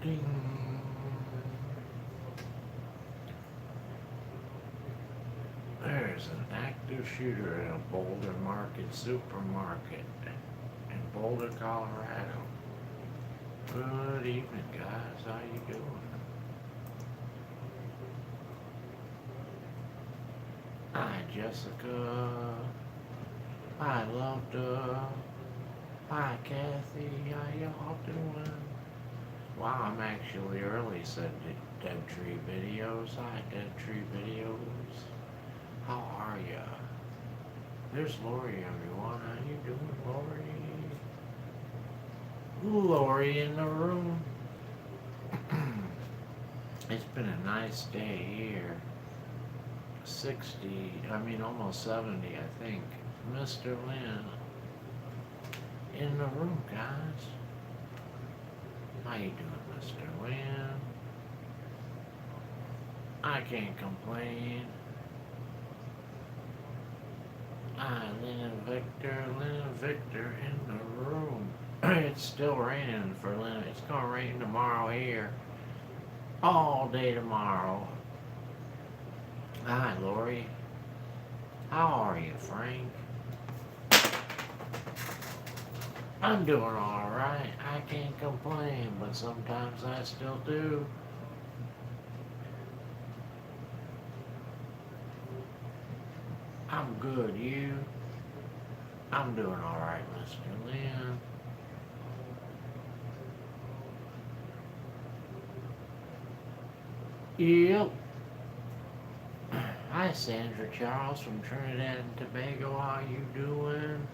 Ding. There's an active shooter in a Boulder Market supermarket in Boulder, Colorado. Good evening, guys. How you doing? Hi, Jessica. Hi, Lota. Hi, Kathy. How y'all doing? Wow, I'm actually early, said Dead Tree Videos. Hi, Dead Tree Videos. How are ya? There's Lori, everyone. How you doing, Lori? Lori in the room. It's been a nice day here. 60, almost 70, I think. Mr. Lynn in the room, guys. How you doing, Mr. Lynn? I can't complain. Lynn and Victor in the room. It's still raining for Lynn. It's gonna rain tomorrow here. All day tomorrow. Hi, Lori. How are you, Frank? I'm doing alright. I can't complain, but sometimes I still do. I'm good, you? I'm doing alright, Mr. Lynn. Yep. Hi, Sandra Charles from Trinidad and Tobago. How you doing?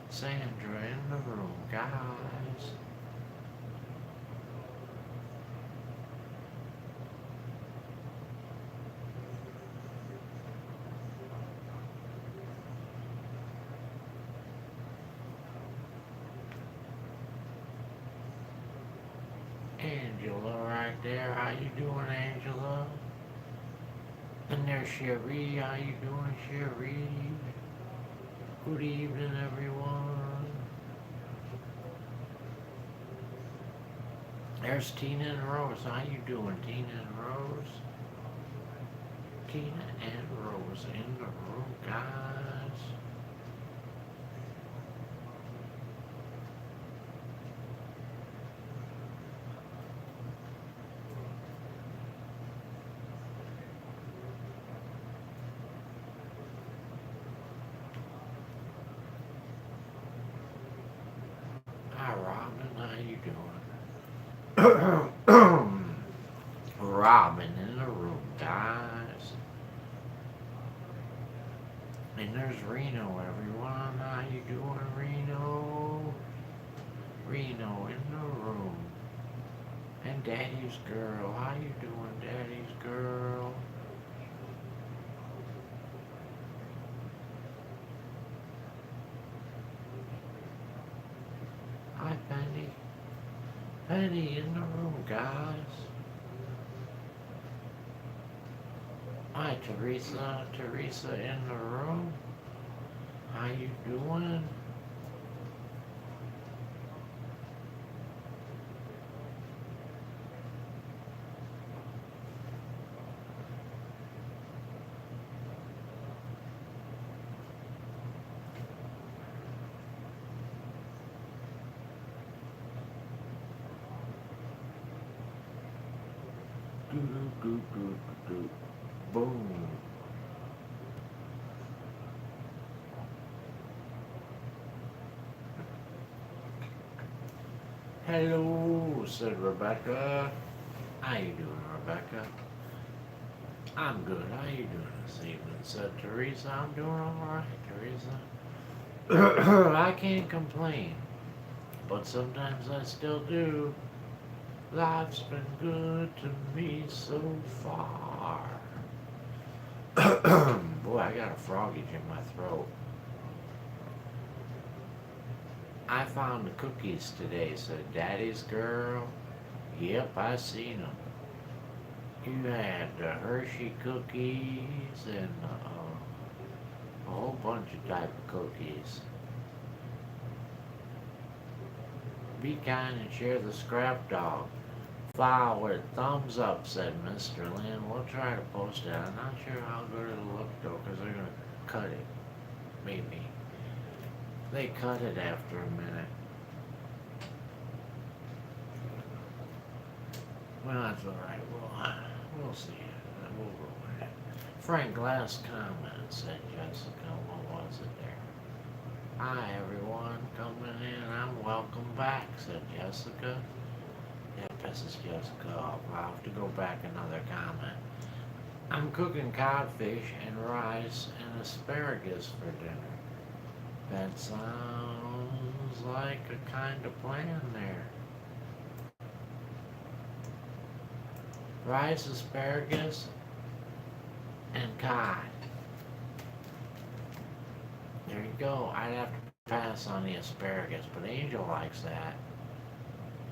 Sandra in the room, guys. Angela right there. How you doing, Angela? And there's Cherie. How you doing, Cherie? Good evening, everyone. There's Tina and Rose. How you doing, Tina and Rose? Tina and Rose in the room, guys. Hi, Robin. How you doing? Robin in the room, guys. And there's Reno, everyone. How you doing, Reno? Reno in the room. And Daddy's girl. How you doing, Daddy's girl? Hi, Penny. Penny in the room, guys. Hi, Teresa. Teresa in the room. How you doing? Do do do do do. Boom. Hello, said Rebecca. How you doing, Rebecca? I'm good. How you doing this evening? Said Teresa. I'm doing alright, Teresa. I can't complain, but sometimes I still do. Life's been good to me so far. Boy, I got a frogage in my throat. I found the cookies today, said Daddy's girl. Yep, I seen them. You had Hershey cookies and a whole bunch of type of cookies. Be kind and share the Scrap Dog. File with thumbs up, said Mr. Lin. We'll try to post it. I'm not sure how good it'll look though, because they're going to cut it. Maybe. They cut it after a minute. Well, that's alright. We'll see. We'll go with it. Frank, last comment, said Jessica. What was it there? Hi, everyone. Coming in. I'm welcome back, said Jessica. That pisses Jessica off. I'll have to go back another comment. I'm cooking codfish and rice and asparagus for dinner. That sounds like a kind of plan there. Rice, asparagus, and cod. There you go. I'd have to pass on the asparagus, but Angel likes that.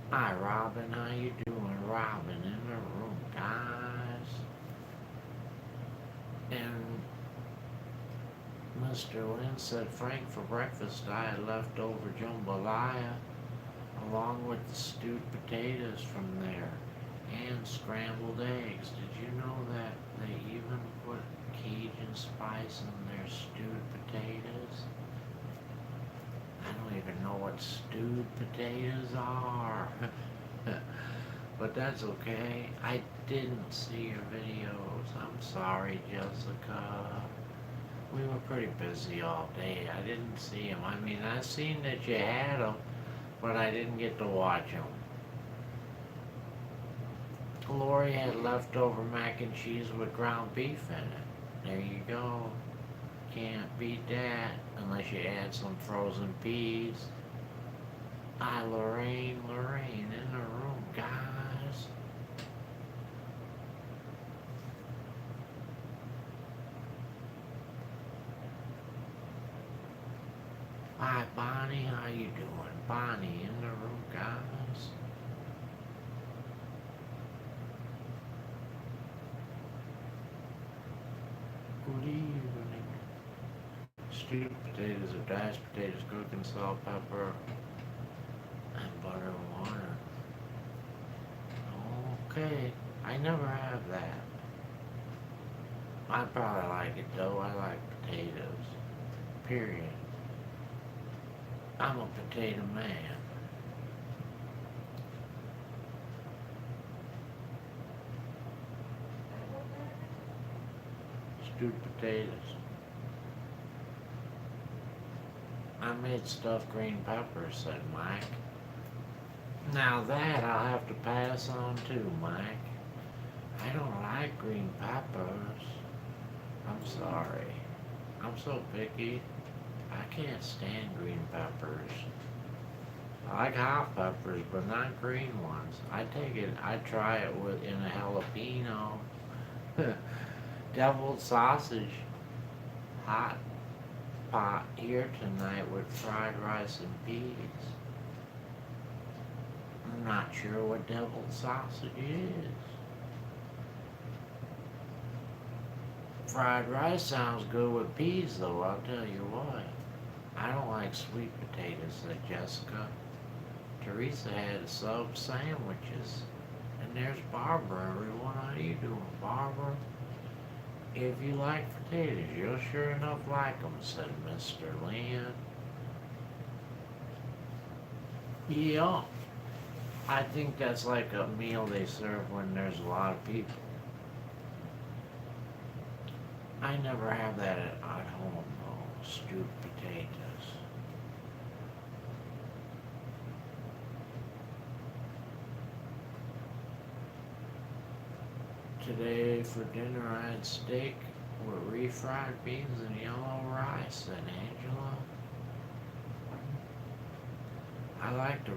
Hi, Robin. How you doing? Robin in the room, guys. And Mr. Lynn said, Frank, for breakfast I had leftover jambalaya along with the stewed potatoes from there and scrambled eggs. Did you know that they even put Cajun spice in their stewed potatoes? I don't even know what stewed potatoes are. But that's okay. I didn't see your videos. I'm sorry, Jessica. We were pretty busy all day. I didn't see them. I mean, I seen that you had them, but I didn't get to watch them. Lori had leftover mac and cheese with ground beef in it. There you go. Can't beat that unless you add some frozen peas. Hi, Lorraine in the room, guys. Hi, Bonnie, how you doing? Bonnie in the room, guys. Good evening. Stewed potatoes or diced potatoes, cooked in salt, pepper, and butter and water. Okay, I never have that. I probably like it though. I like potatoes. Period. I'm a potato man. Stewed potatoes. I made stuffed green peppers, said Mike. Now that I'll have to pass on too, Mike. I don't like green peppers. I'm sorry. I'm so picky. I can't stand green peppers. I like hot peppers, but not green ones. I try it in a jalapeno. Deviled sausage. Hot pot here tonight with fried rice and peas. I'm not sure what deviled sausage is. Fried rice sounds good with peas though, I'll tell you what. I don't like sweet potatoes, said Jessica. Teresa had sub sandwiches. And there's Barbara, everyone. How you doing, Barbara? If you like potatoes, you'll sure enough like them, said Mr. Lynn. Yeah, I think that's like a meal they serve when there's a lot of people. I never have that at home, though. Stewed potatoes. Today for dinner I had steak with refried beans and yellow rice, said Angela. I like the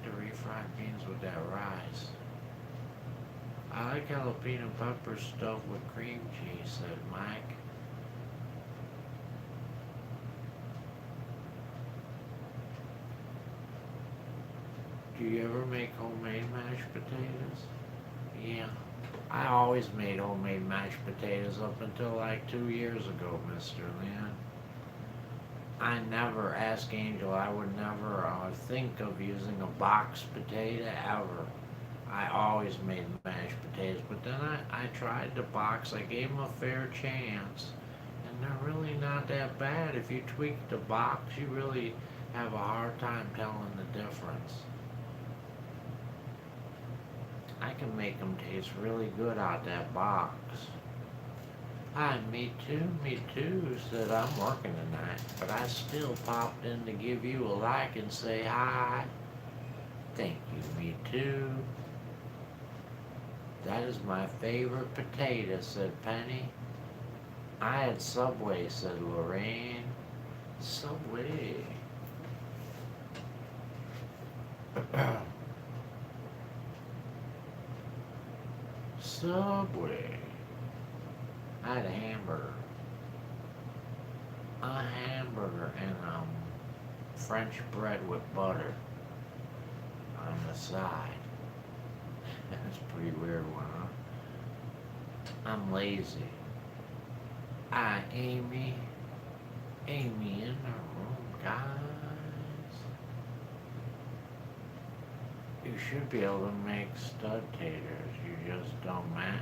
refried beans with that rice. I like jalapeno peppers stuffed with cream cheese, said Mike. Do you ever make homemade mashed potatoes? Yeah. I always made homemade mashed potatoes up until like 2 years ago, Mr. Lynn. I never ask Angel. I would never think of using a box potato ever. I always made mashed potatoes, but then I tried the box. I gave them a fair chance, and they're really not that bad. If you tweak the box, you really have a hard time telling the difference. I can make them taste really good out that box. Hi, me too, said I'm working tonight, but I still popped in to give you a like and say hi. Thank you, me too. That is my favorite potato, said Penny. I had Subway, said Lorraine. Subway. Subway. I had a hamburger. A hamburger and French bread with butter on the side. That's a pretty weird one, huh? I'm lazy. Amy in the room, guys. You should be able to make stud taters. You just don't match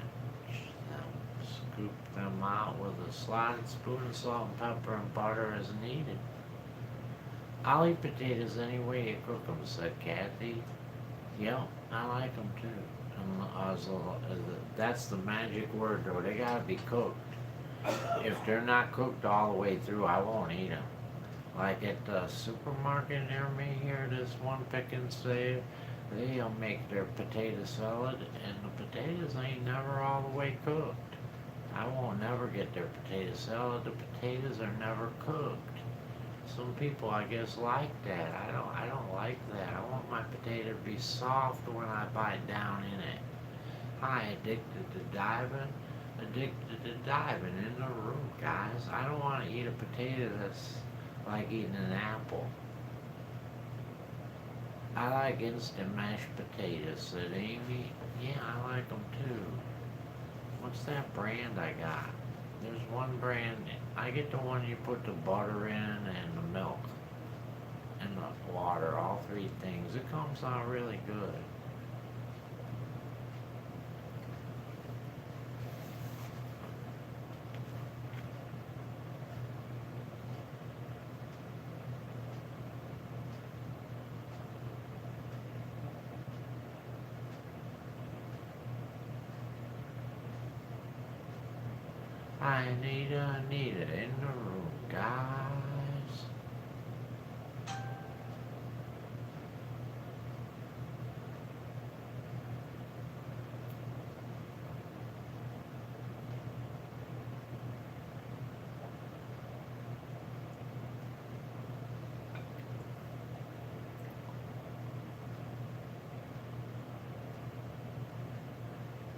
them. Scoop them out with a slotted spoon of salt and pepper and butter as needed. I'll eat potatoes any way you cook them, said Kathy. Yep, I like them too. That's the magic word, though. They gotta be cooked. If they're not cooked all the way through, I won't eat them. Like at the supermarket near me here, this one pick and save, they'll make their potato salad, and the potatoes ain't never all the way cooked. I won't never get their potato salad. The potatoes are never cooked. Some people, I guess, like that. I don't like that. I want my potato to be soft when I bite down in it. Hi, addicted to diving. Addicted to diving in the room, guys. I don't want to eat a potato that's like eating an apple. I like instant mashed potatoes, said Amy. Yeah, I like them too. What's that brand I got? There's one brand. I get the one you put the butter in and the milk and the water, all three things. It comes out really good. I need Anita in the room, guys.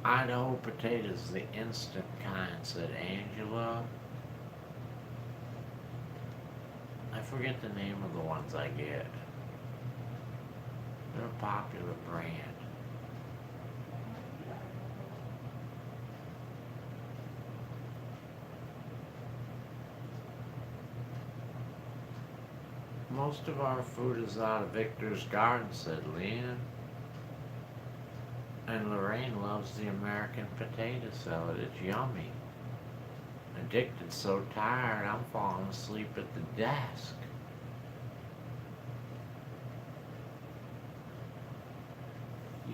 Idaho potatoes, the instant kind, said Angela. I forget the name of the ones I get. They're a popular brand. Most of our food is out of Victor's garden, said Leanne. And Lorraine loves the American potato salad. It's yummy. Addicted, so tired, I'm falling asleep at the desk.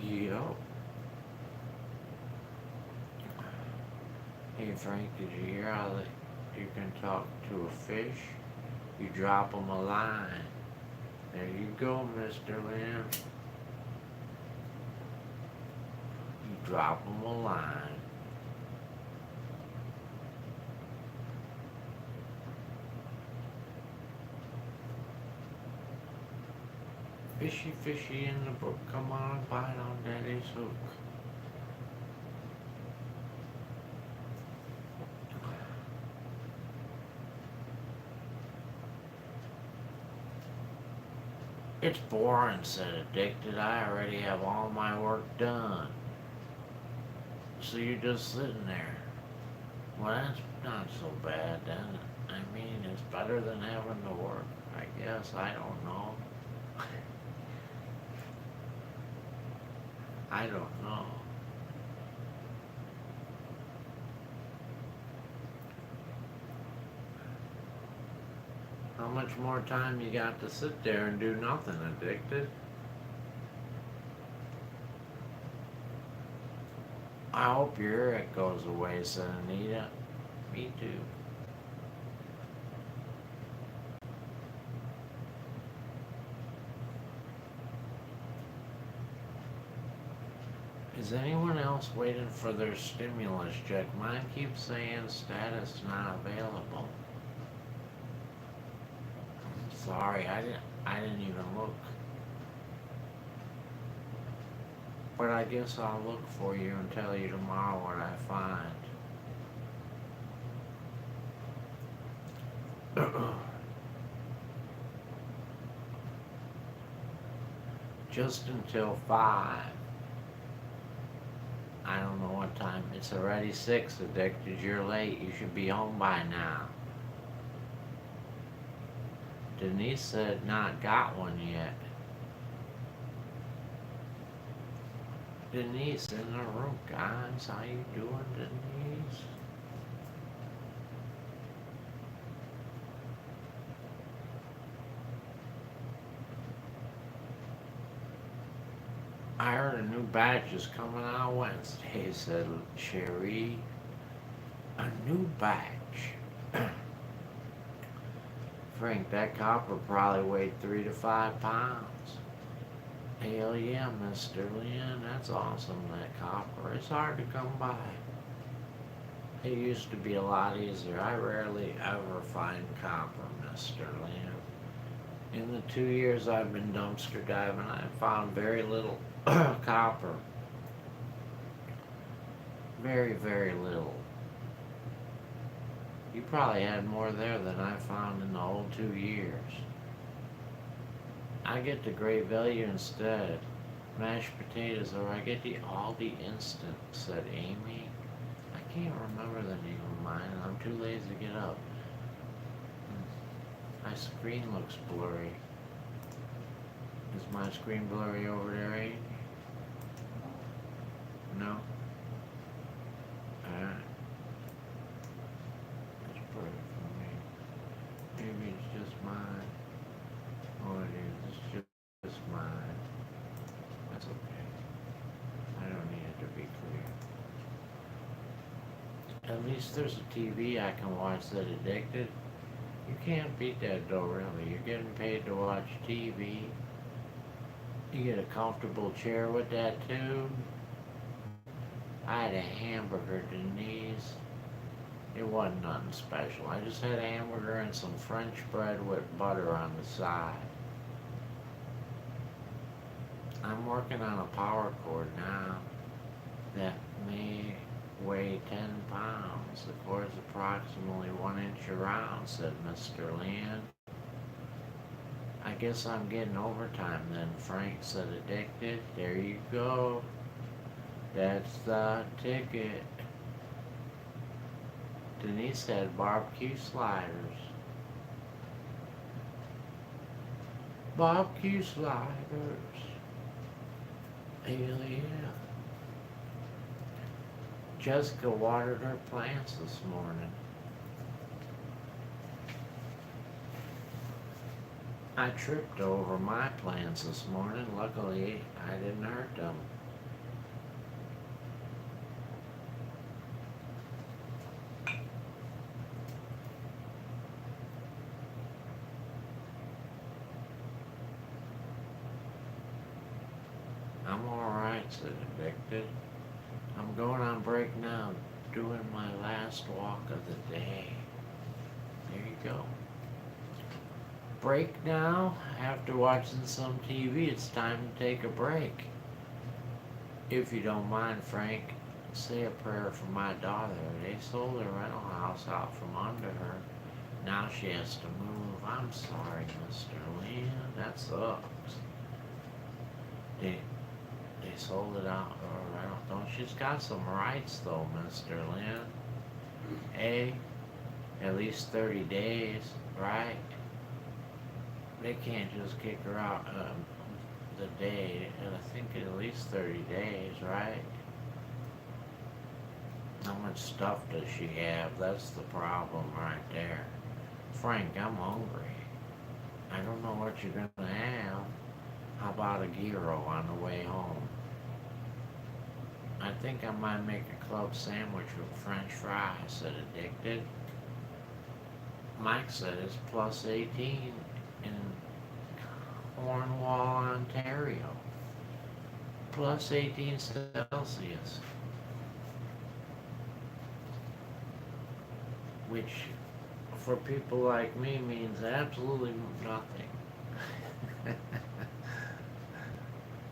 Yup. Hey Frank, did you hear how you can talk to a fish? You drop him a line. There you go, Mr. Lim. You drop him a line. Fishy, fishy in the brook, come on, bite on Daddy's hook. It's boring, said Addicted. I already have all my work done. So you're just sitting there. Well, that's not so bad then. I mean, it's better than having to work, I guess. I don't know. I don't know. How much more time you got to sit there and do nothing, addicted? I hope your earache goes away, said Anita. Me too. Is anyone else waiting for their stimulus check? Mine keeps saying status not available. Sorry, I didn't even look. But I guess I'll look for you and tell you tomorrow what I find. Just until 5. I don't know what time. It's already 6, addicted. You're late. You should be home by now. Denise said not got one yet. Denise in the room, guys. How you doing, Denise? I heard a new batch is coming out Wednesday, said Sherry. A new batch. Frank, that copper probably weighed 3 to 5 pounds. Hell yeah, Mr. Lynn, that's awesome, that copper. It's hard to come by. It used to be a lot easier. I rarely ever find copper, Mr. Lynn. In the 2 years I've been dumpster diving, I've found very little copper. Very, very little. You probably had more there than I found in the whole 2 years. I get the great value instead. Mashed potatoes, or I get the Aldi Instant, said Amy. I can't remember the name of mine. I'm too lazy to get up. My screen looks blurry. Is my screen blurry over there, Amy? No? Alright. That's perfect for me. Maybe it's just mine. Oh, it is. It's just mine. That's okay. I don't need it to be clear. At least there's a TV I can watch that addicted. You can't beat that though, really. You're getting paid to watch TV. You get a comfortable chair with that too. I had a hamburger, Denise. It wasn't nothing special. I just had a hamburger and some French bread with butter on the side. I'm working on a power cord now that may weigh 10 pounds. The cord's approximately 1 inch around, said Mr. Lynn. I guess I'm getting overtime then, Frank said, addicted. There you go. That's the ticket. Denise had barbecue sliders. Barbecue sliders. Hell yeah. Jessica watered her plants this morning. I tripped over my plants this morning. Luckily, I didn't hurt them. I'm alright, said Addicted. I'm going on break now, doing my last walk of the day. There you go. Break now. After watching some TV, it's time to take a break. If you don't mind, Frank, say a prayer for my daughter. They sold her rental house out from under her. Now she has to move. I'm sorry, Mr. Lynn. That sucks. They sold it out. Don't she's got some rights though, Mr. Lynn? At least 30 days, right? They can't just kick her out. the day, and I think at least 30 days, right? How much stuff does she have? That's the problem right there. Frank, I'm hungry. I don't know what you're gonna have. How about a gyro on the way home? I think I might make a club sandwich with French fries, said Addicted. Mike said it's plus 18 in Cornwall, Ontario. Plus 18 Celsius. Which for people like me means absolutely nothing.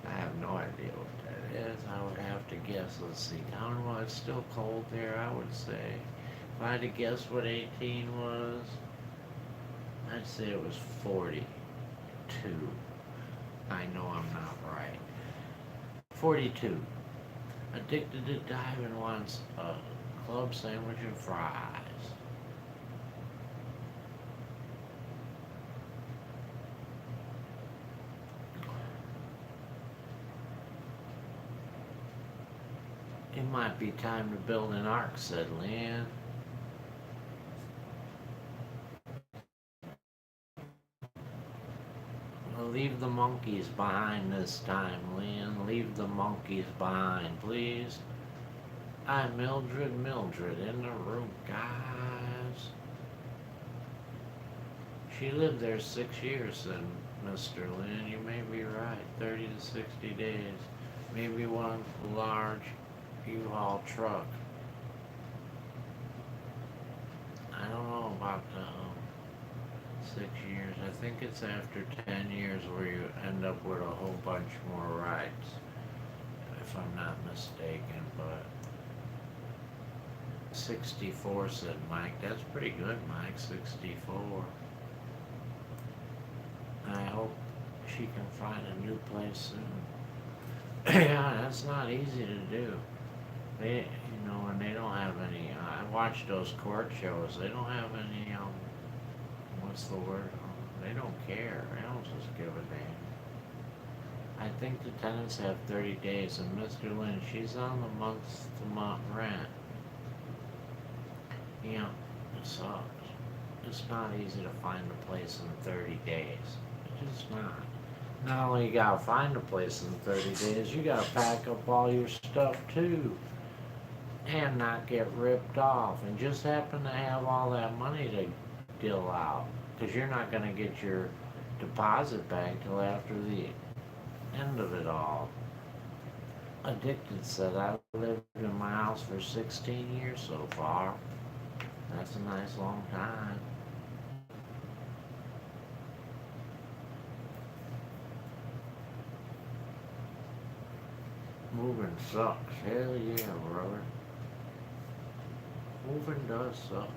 I have no idea what that is. I would have to guess. Let's see. Down, well, it's still cold there, I would say. If I had to guess what 18 was, I'd say it was 42. I know I'm not right. 42. Addicted to diving wants a club sandwich and fries. It might be time to build an ark, said Lynn. Leave the monkeys behind this time, Lynn. Leave the monkeys behind, please. I'm Mildred in the room, guys. She lived there 6 years, said Mr. Lynn. You may be right. 30 to 60 days. Maybe one large U-Haul truck. I don't know about the 6 years. I think it's after 10 years where you end up with a whole bunch more rights, if I'm not mistaken. But 64, said Mike. That's pretty good, Mike. 64. I hope she can find a new place soon. Yeah, that's not easy to do. They, and they don't have any. I watch those court shows. They don't have any. What's the word? They don't care. They don't just give a damn. I think the tenants have 30 days, and Mr. Lynn, she's on the month-to-month rent. Yeah, it sucks. It's not easy to find a place in 30 days. It's just not. Not only you gotta find a place in 30 days, you gotta pack up all your stuff too. And not get ripped off. And just happen to have all that money to deal out. Because you're not gonna get your deposit back till after the end of it all. Addicted said, I've lived in my house for 16 years so far. That's a nice long time. Moving sucks. Hell yeah, brother. Moving does suck.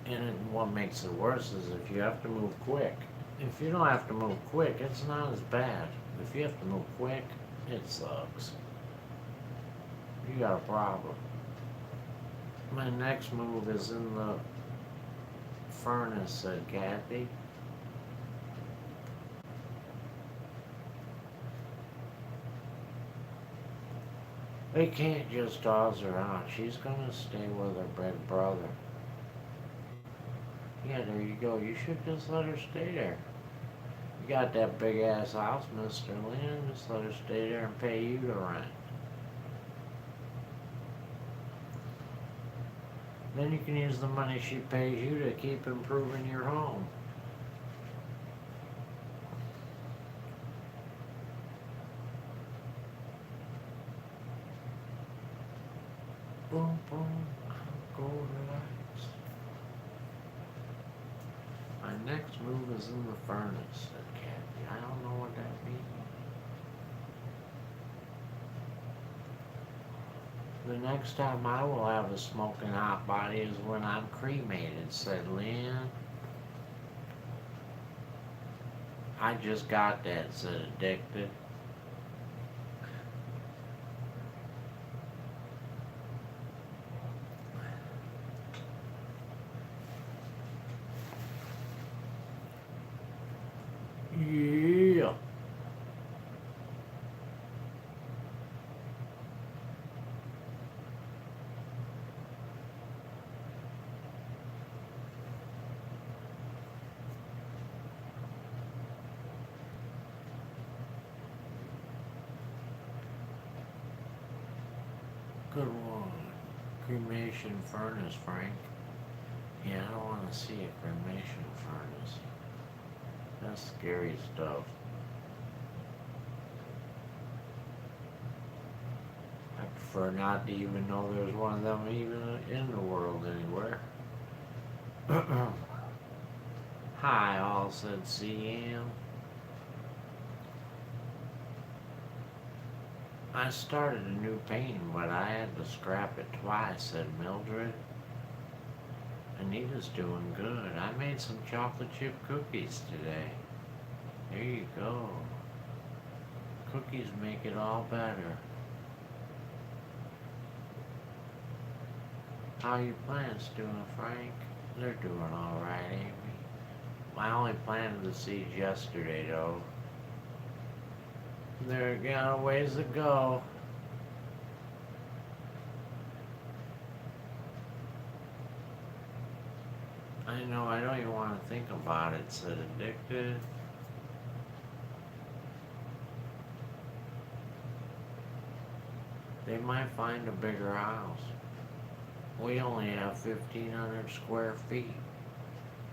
And what makes it worse is if you have to move quick. If you don't have to move quick, it's not as bad. If you have to move quick, it sucks. You got a problem. My next move is in the furnace, said Kathy. They can't just toss her out. She's gonna stay with her big brother. Yeah, there you go. You should just let her stay there. You got that big ass house, Mr. Lynn. Just let her stay there and pay you the rent. Then you can use the money she pays you to keep improving your home. Boom, boom, go relax. My next move is in the furnace, said Kathy. I don't know what that means. The next time I will have a smoking hot body is when I'm cremated, said Lynn. I just got that, said Addicted. Good one. Cremation furnace, Frank. Yeah, I don't want to see a cremation furnace. That's scary stuff. I prefer not to even know there's one of them even in the world anywhere. Hi, all, said CM. I started a new painting, but I had to scrap it twice, said Mildred. Anita's doing good. I made some chocolate chip cookies today. There you go. Cookies make it all better. How your plants doing, Frank? They're doing alright, Amy. I only planted the seeds yesterday, though. They're got a ways to go. I know, I don't even want to think about it, said Addicted. They might find a bigger house. We only have 1,500 square feet.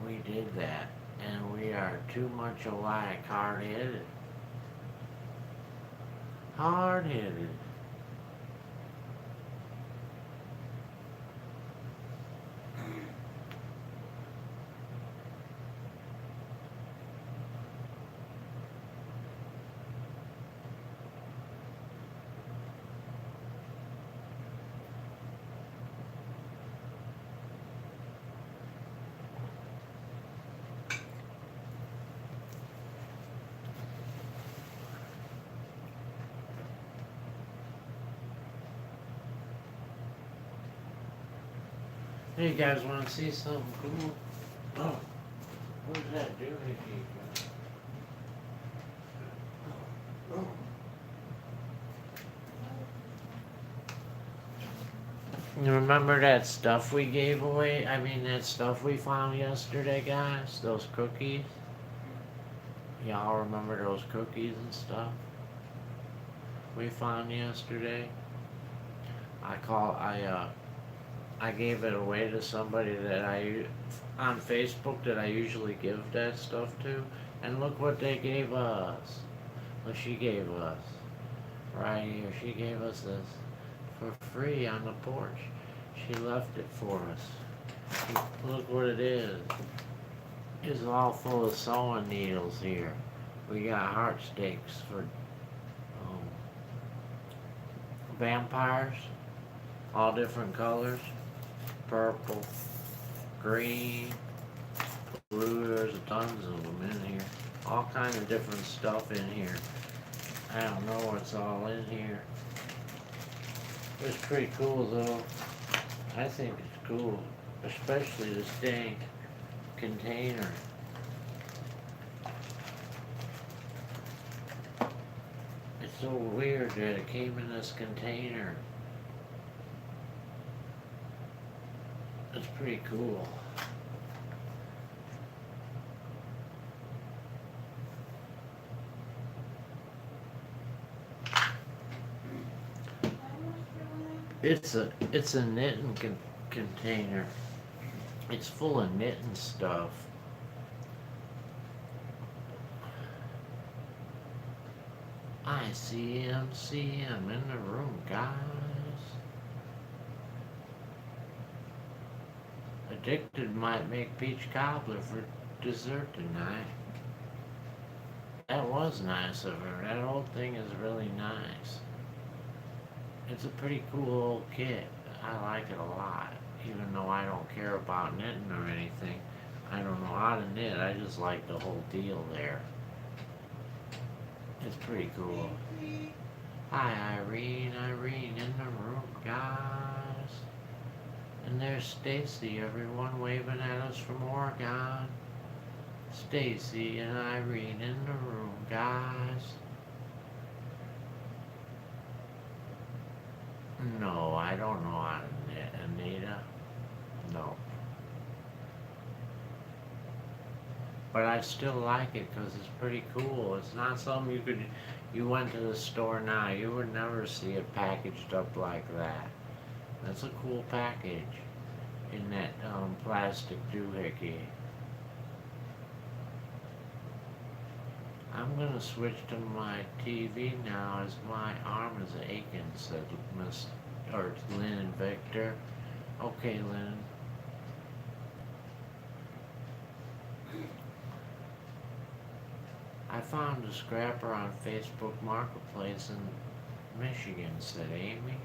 We did that, and we are too much alike, hard-headed. Hard-headed. Hey, you guys want to see something cool? Oh, what does that do if you remember that stuff we gave away? I mean, that stuff we found yesterday, guys? Those cookies? Y'all remember those cookies and stuff we found yesterday? I gave it away to somebody that on Facebook that I usually give that stuff to, and look what they gave us. What she gave us. Right here, she gave us this for free on the porch. She left it for us. Look what it is. It's all full of sewing needles here. We got heart stakes for vampires, all different colors. Purple, green, blue, there's tons of them in here. All kinds of different stuff in here. I don't know what's all in here. It's pretty cool though. I think it's cool. Especially this dang container. It's so weird that it came in this container. It's pretty cool. It's a knitting container. It's full of knitting stuff. I see him in the room, guys. Addicted might make peach cobbler for dessert tonight. That was nice of her. That whole thing is really nice. It's a pretty cool old kit. I like it a lot. Even though I don't care about knitting or anything. I don't know how to knit. I just like the whole deal there. It's pretty cool. Hi, Irene in the room, guys. And there's Stacy, everyone waving at us from Oregon. Stacy and Irene in the room, guys. No, I don't know how to knit, Anita. No. But I still like it because it's pretty cool. It's not something you went to the store now, you would never see it packaged up like that. That's a cool package in that plastic doohickey. I'm gonna switch to my TV now as my arm is aching, said Miss or Lynn and Victor. Okay, Lynn. I found a scrapper on Facebook Marketplace in Michigan, said Amy.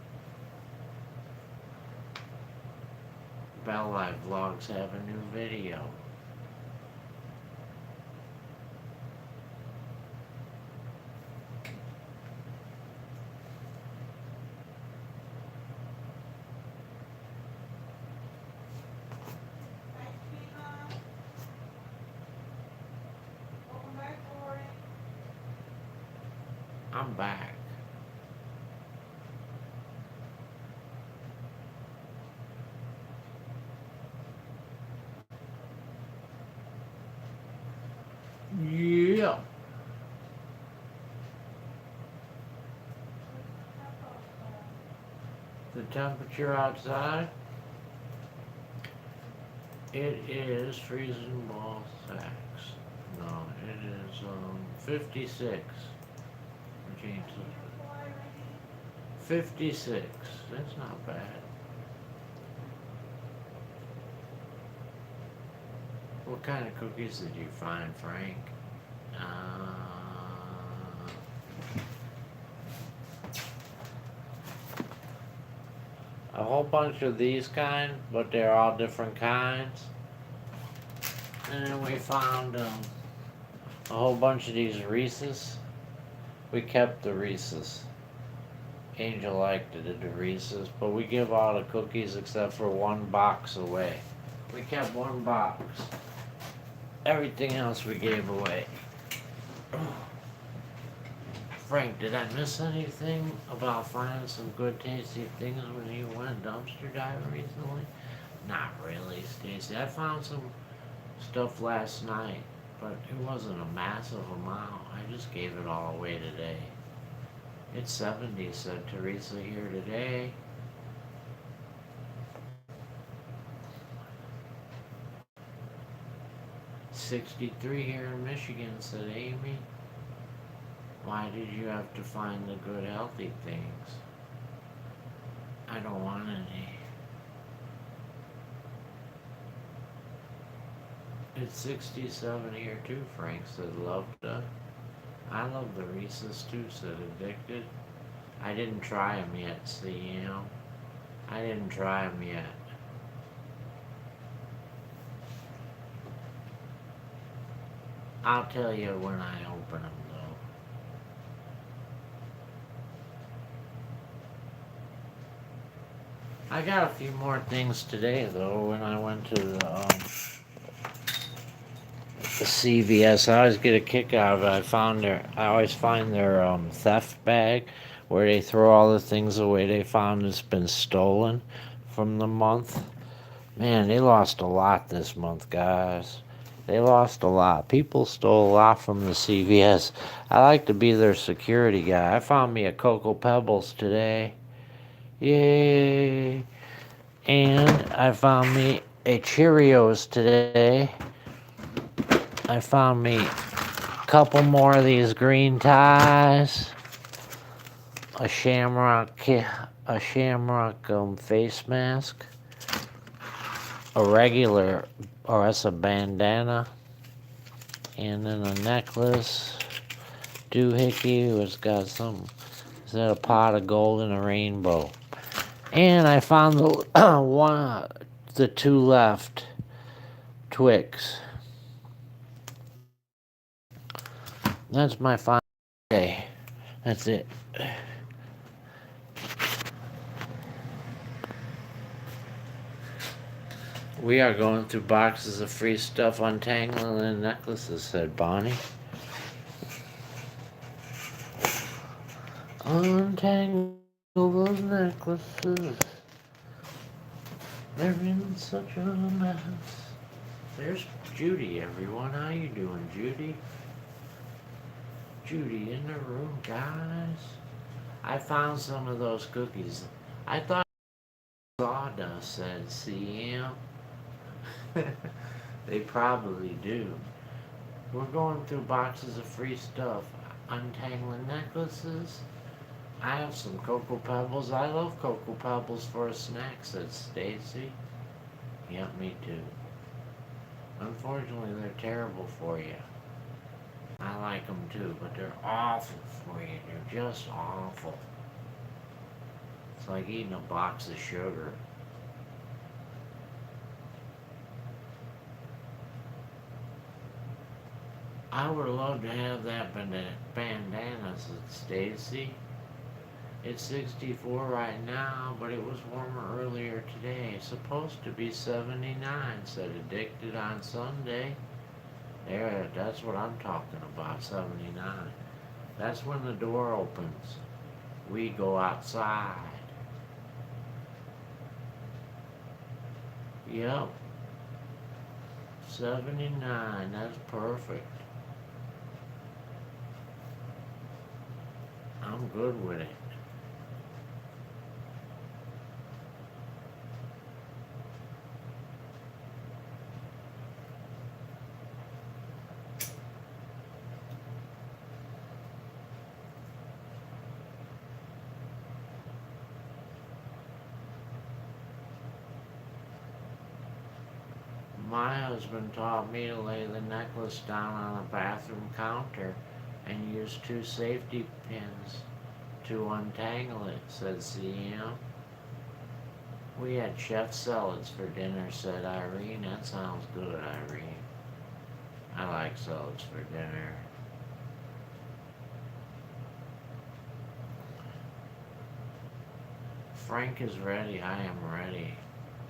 Bell Live Vlogs have a new video. I'm back. Yeah. The temperature outside, it is freezing ball sacks. No, it is 56. James, 56. That's not bad. What kind of cookies did you find, Frank? A whole bunch of these kind, but they're all different kinds. And then we found a whole bunch of these Reese's. We kept the Reese's. Angel liked it, the Reese's, but we give all the cookies except for one box away. We kept one box. Everything else we gave away. Frank, did I miss anything about finding some good tasty things when you went dumpster diving recently? Not really, Stacy. I found some stuff last night, but it wasn't a massive amount. I just gave it all away today. It's 70, said Teresa here today. $63 here in Michigan, said Amy. Why did you have to find the good healthy things? I don't want any. It's 67 here too, Frank said. Loved it. I love the Reese's too, said Addicted. I didn't try them yet, see, you know? I didn't try them yet. I'll tell you when I open them, though. I got a few more things today, though, when I went to the CVS. I always get a kick out of it. I always find their theft bag where they throw all the things away they found that's been stolen from the month. Man, they lost a lot this month, guys. They lost a lot. People stole a lot from the CVS. I like to be their security guy. I found me a Cocoa Pebbles today. Yay! And I found me a Cheerios today. I found me a couple more of these green ties. A shamrock face mask. A regular, or that's a bandana. And then a necklace. Doohickey, it's got some, is that a pot of gold and a rainbow? And I found the two left Twix. That's my final day. That's it. We are going through boxes of free stuff, untangling necklaces, said Bonnie. Untangle those necklaces. They're in such a mess. There's Judy, everyone. How you doing, Judy? Judy in the room, guys. I found some of those cookies. I thought said CM. They probably do. We're going through boxes of free stuff. Untangling necklaces. I have some Cocoa Pebbles. I love Cocoa Pebbles for a snack, said Stacy. Yep, me too. Unfortunately, they're terrible for you. I like them too, but they're awful for you. They're just awful. It's like eating a box of sugar. I would love to have that bandana, said Stacy. It's 64 right now, but it was warmer earlier today. It's supposed to be 79, said Addicted on Sunday. There, that's what I'm talking about, 79. That's when the door opens. We go outside. Yep. 79, that's perfect. I'm good with it. My husband taught me to lay the necklace down on the bathroom counter and use 2 safety pins to untangle it, said CM. We had chef salads for dinner, said Irene. That sounds good, Irene. I like salads for dinner. Frank is ready. I am ready.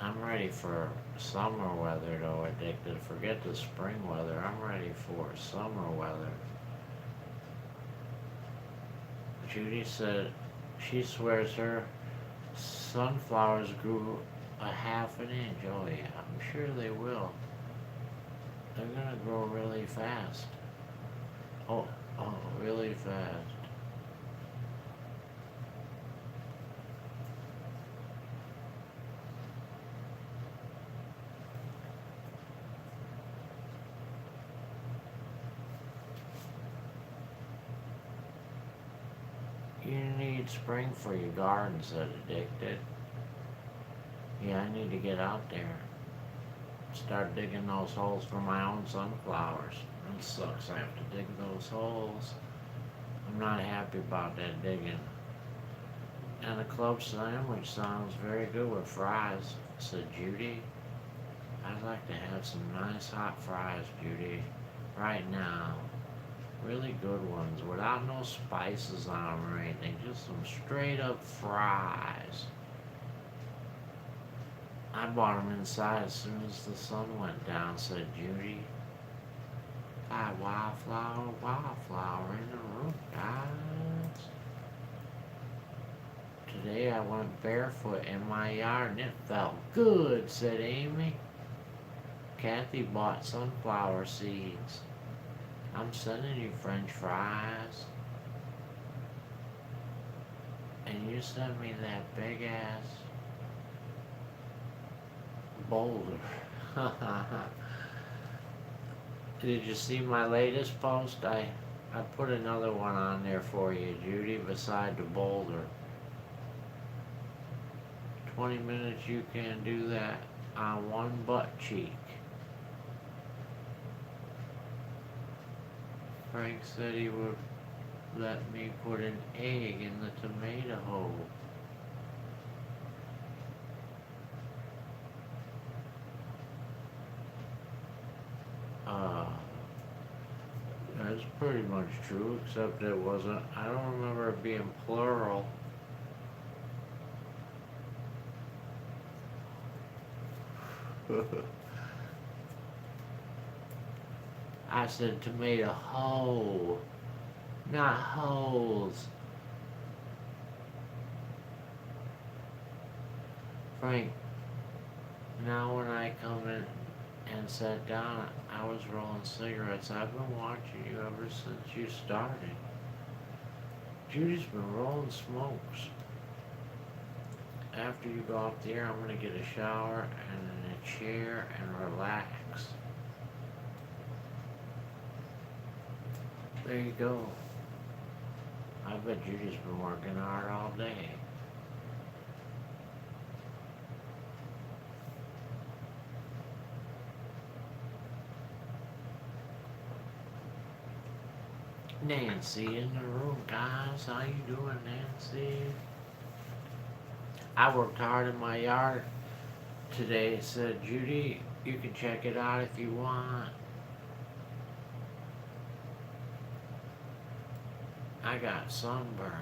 I'm ready for summer weather, though, Addicted. Forget the spring weather. I'm ready for summer weather. Judy said she swears her sunflowers grew a ½ inch. Oh yeah, I'm sure they will. They're gonna grow really fast. Oh, really fast. You need spring for your garden, said Addicted. Yeah, I need to get out there. Start digging those holes for my own sunflowers. It sucks, I have to dig those holes. I'm not happy about that digging. And a club sandwich sounds very good with fries, said Judy. I'd like to have some nice hot fries, Judy, right now. Really good ones, without no spices on them or anything, just some straight up fries. I bought them inside as soon as the sun went down, said Judy. Got wildflower in the room, guys. Today I went barefoot in my yard and it felt good, said Amy. Kathy bought sunflower seeds. I'm sending you French fries. And you sent me that big ass boulder. Did you see my latest post? I put another one on there for you, Judy, beside the boulder. 20 minutes you can do that on one butt cheek. Frank said he would let me put an egg in the tomato hole. That's pretty much true, except it wasn't, I don't remember it being plural. I said tomato hole, not holes. Frank, now when I come in and sat down, I was rolling cigarettes. I've been watching you ever since you started. Judy's been rolling smokes. after you go up there, I'm gonna get a shower and a chair and relax. There you go. I bet Judy's been working hard all day. Nancy in the room, guys. How you doing, Nancy? I worked hard in my yard today. Said, Judy, you can check it out if you want. I got sunburned.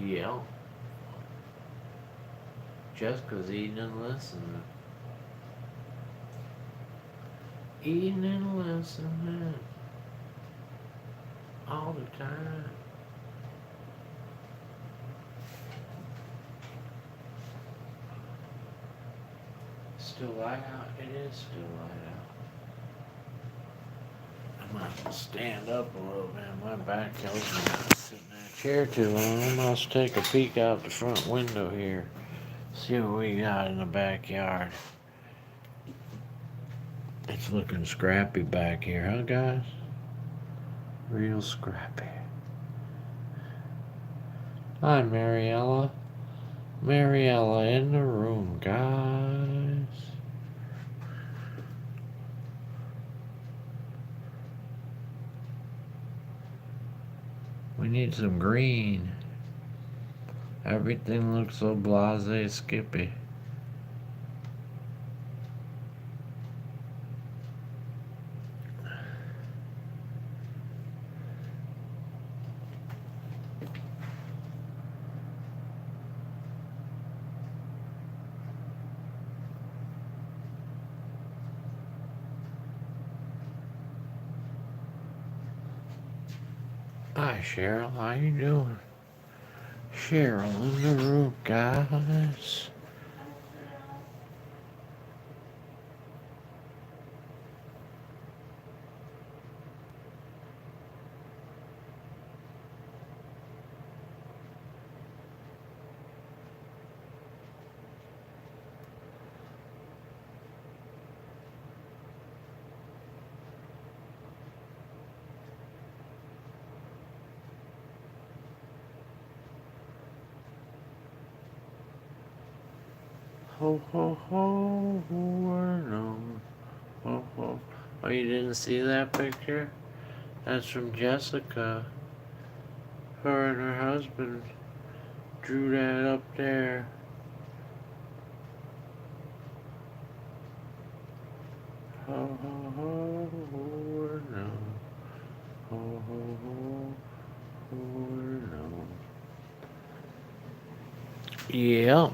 Yeah. Jessica's eating and listening. Eating and listening. All the time. Still light out? It is still light out. I might stand up a little bit. My back kills me. I was sitting in that chair too long. I must take a peek out the front window here. See what we got in the backyard. It's looking scrappy back here, huh, guys? Real scrappy. Hi, Mariella. Mariella in the room, guys. We need some green. Everything looks so blasé, skippy. Hi, Cheryl. How you doing? Cheryl in the room, guys. Ho, ho, ho, no. Ho, ho. Oh, you didn't see that picture? That's from Jessica. Her and her husband drew that up there. Ho, ho, ho, no. Ho, ho, ho, no. Yeah.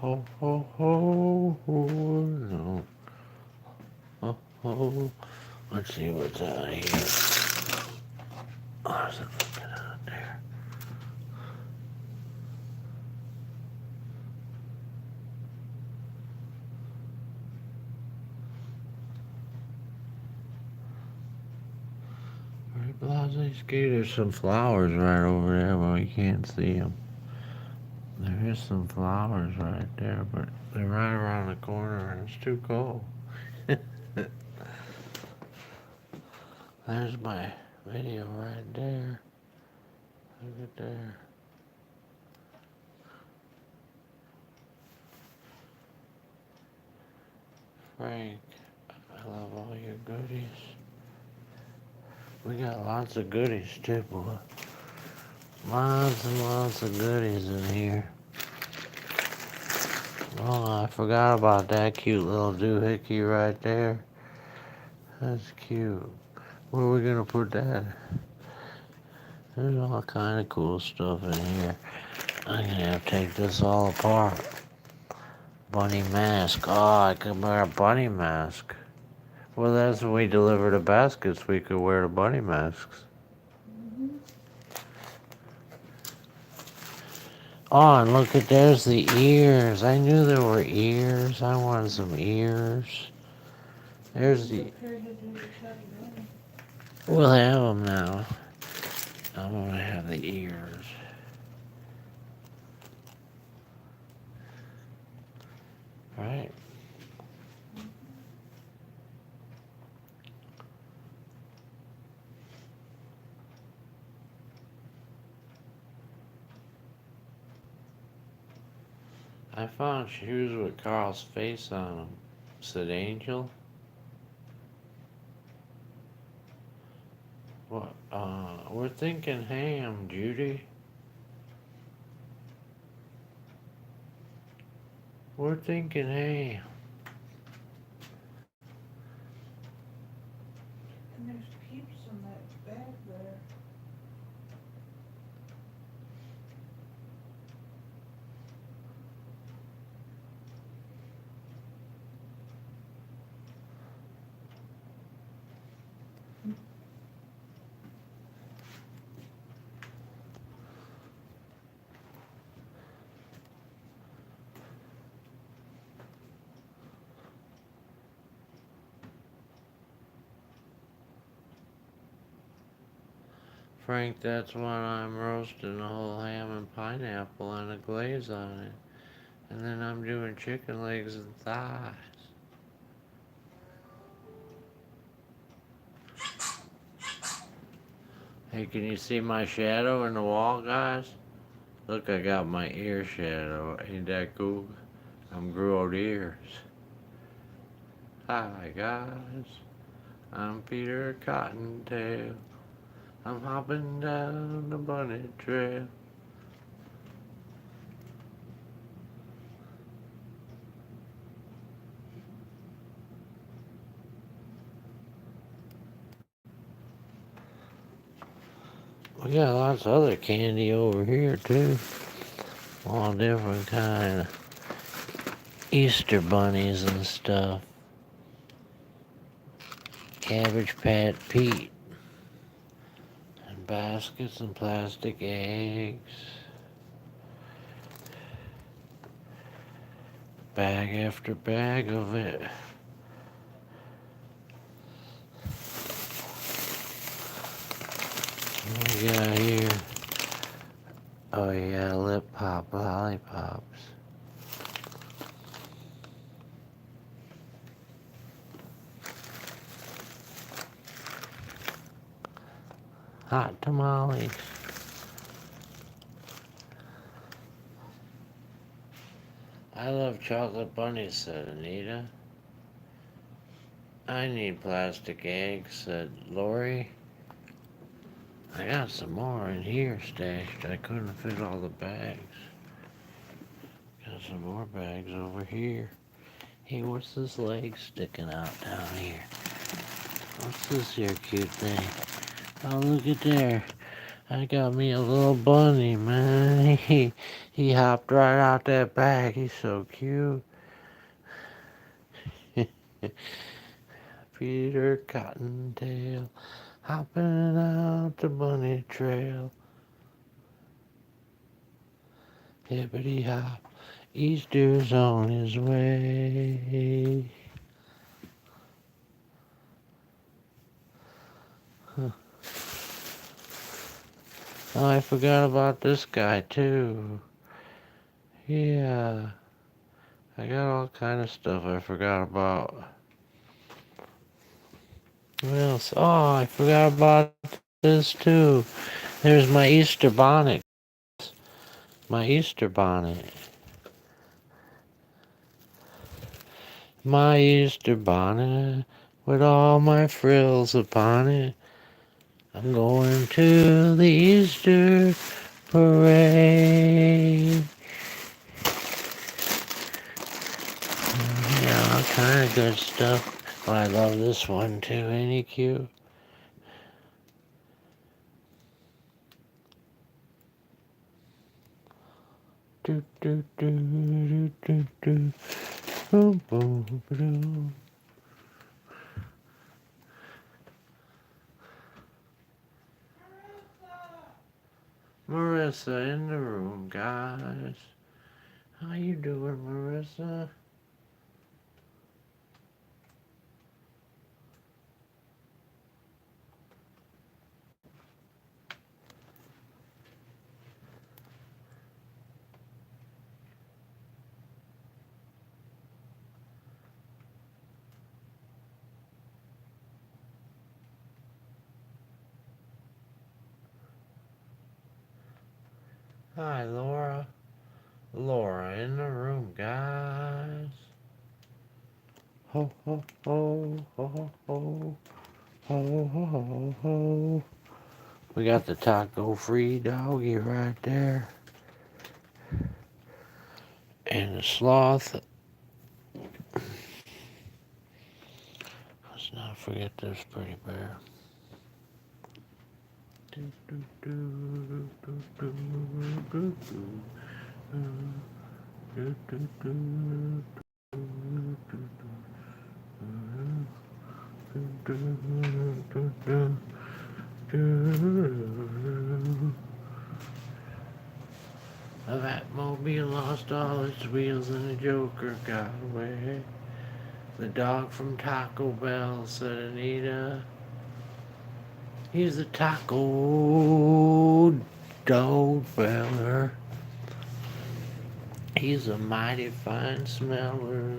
Ho, ho, ho, no. Ho, ho. Let's see what's out here. Oh, there's something out there. Very blasé ski. There's some flowers right over there, but you can't see them. There Here's some flowers right there, but they're right around the corner and it's too cold. There's my video right there. Look at there. Frank, I love all your goodies. We got lots of goodies too, boy. Lots and lots of goodies in here. Oh, I forgot about that cute little doohickey right there. That's cute. Where are we gonna put that? There's all kind of cool stuff in here. I'm gonna have to take this all apart. Bunny mask. Oh, I could wear a bunny mask. Well, that's when we deliver the baskets, we could wear the bunny masks. Oh, and look at, there's the ears. I knew there were ears. I wanted some ears. There's the... We'll have them now. I'm gonna have the ears. Right? I found shoes with Carl's face on them. Said Angel. What? We're thinking ham, Judy. We're thinking ham. And there's keeps in that bag there. Frank, that's when I'm roasting a whole ham and pineapple and a glaze on it. And then I'm doing chicken legs and thighs. Hey, can you see my shadow in the wall, guys? Look, I got my ear shadow. Ain't that cool? I'm growed ears. Hi, guys. I'm Peter Cottontail. I'm hopping down the bunny trail. We got lots of other candy over here too. All different kind of Easter bunnies and stuff. Cabbage Patch Pete. And baskets and plastic eggs. Bag after bag of it. What we got here? Oh yeah, lip pop lollipops. Hot tamales. I love chocolate bunnies, said Anita. I need plastic eggs, said Lori. I got some more in here stashed. I couldn't fit all the bags. Got some more bags over here. Hey, what's this leg sticking out down here? What's this here cute thing? Oh, look at there. I got me a little bunny, man. He hopped right out that bag. He's so cute. Peter Cottontail hopping out the bunny trail. Hippity hop, Easter's on his way. Huh. Oh, I forgot about this guy too. Yeah, I got all kind of stuff I forgot about. What else? Oh, I forgot about this too. There's my Easter bonnet. My Easter bonnet. My Easter bonnet with all my frills upon it. I'm going to the Easter parade. Yeah, all kind of good stuff. Oh, I love this one too. Ain't he cute? Do do do do do do. Boom boom boom. Marissa in the room, guys. How you doing, Marissa? Hi, Laura. Laura in the room, guys. Ho ho ho ho ho ho ho ho ho ho. We got the taco-free doggy right there, and the sloth. Let's not forget this pretty bear. Do do do do do do do do do do do. The Batmobile lost all its wheels and the Joker got away. The dog from Taco Bell said, Anita, he's a taco dog feller. He's a mighty fine smeller.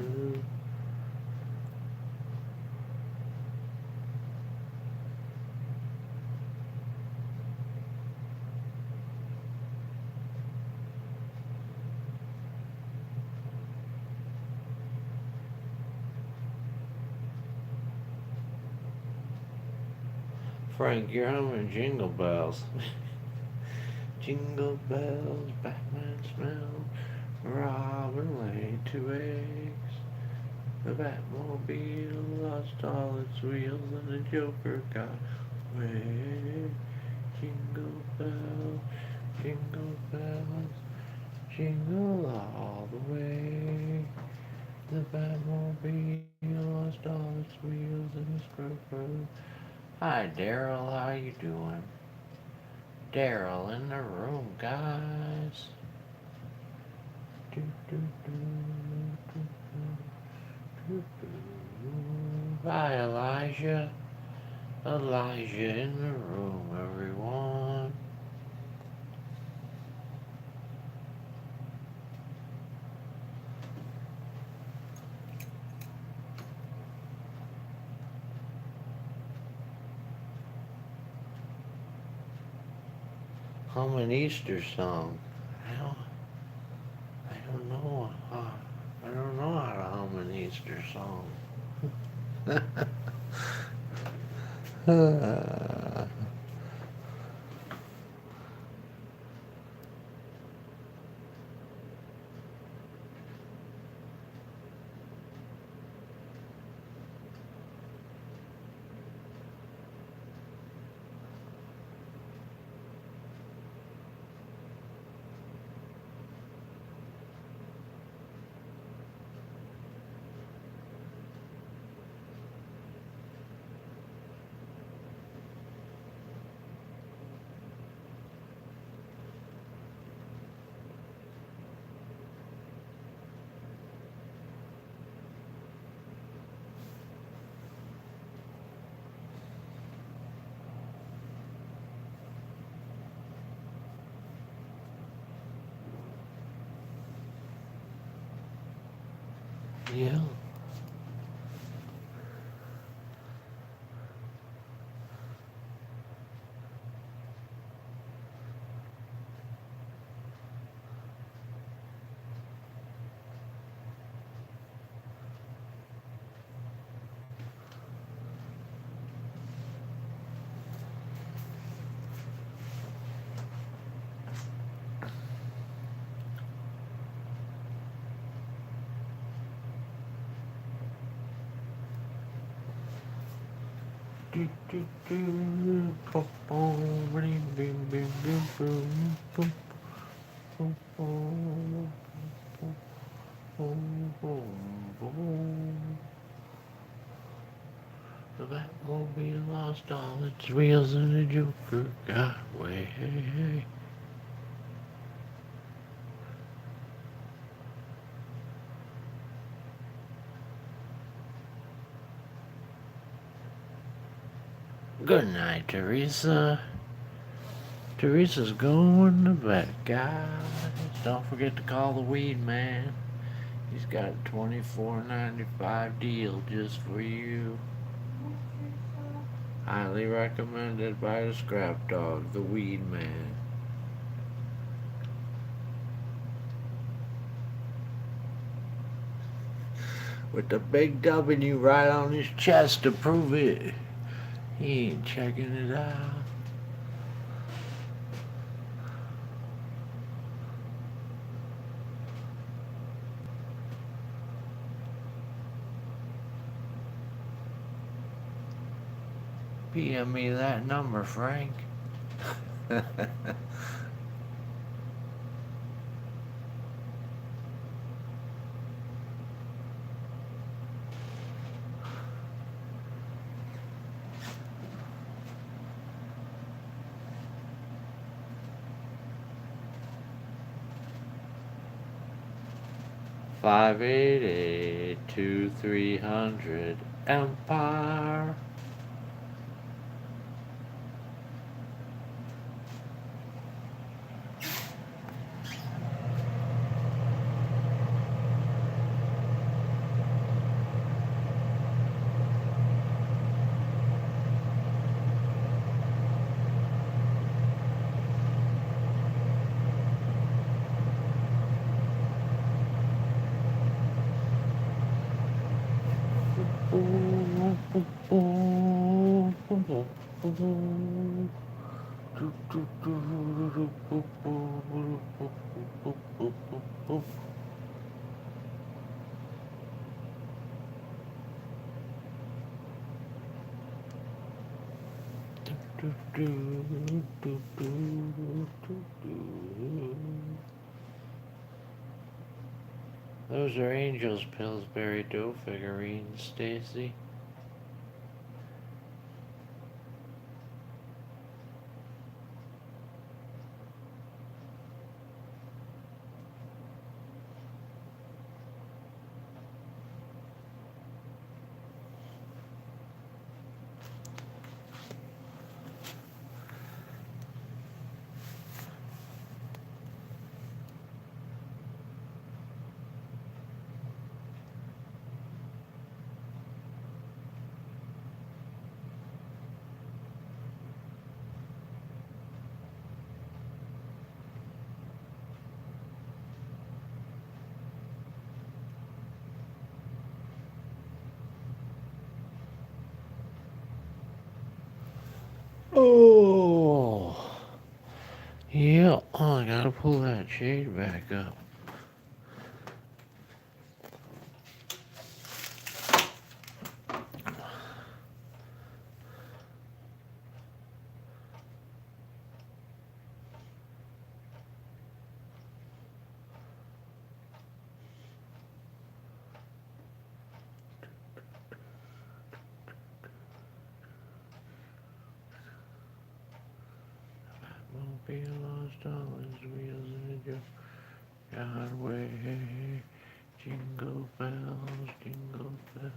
Frank, you're humming Jingle Bells. Jingle bells, Batman smell, Robin laid 2 eggs. The Batmobile lost all its wheels and the Joker got away. Jingle bells, jingle bells, jingle all the way. The Batmobile lost all its wheels and its broken. Hi, Daryl. How you doing? Daryl in the room, guys. Do, do, do, do, do, do. Hi, Elijah. Elijah in the room, everyone. Hum an Easter song. I don't know. I don't know how to hum an Easter song. Yeah. Do, do, do, boom, boom, boom, boom, boom, boom, boom, boom, boom, boom, boom, boom. The Batmobile lost all its wheels and the Joker got away. Good night, Teresa. Teresa's going to bed, guys. Don't forget to call the weed man. He's got a $24.95 deal just for you. Highly recommended by the Scrap Dog, the weed man. With the big W right on his chest to prove it. He ain't checking it out. PM me that number, Frank. 588-2300 Empire. Those are Angel's Pillsbury dough figurines, Stacy. Oh, yeah. Oh, I gotta pull that shade back up. Won't be lost all his wheels in the God way. Jingle bells, jingle bells,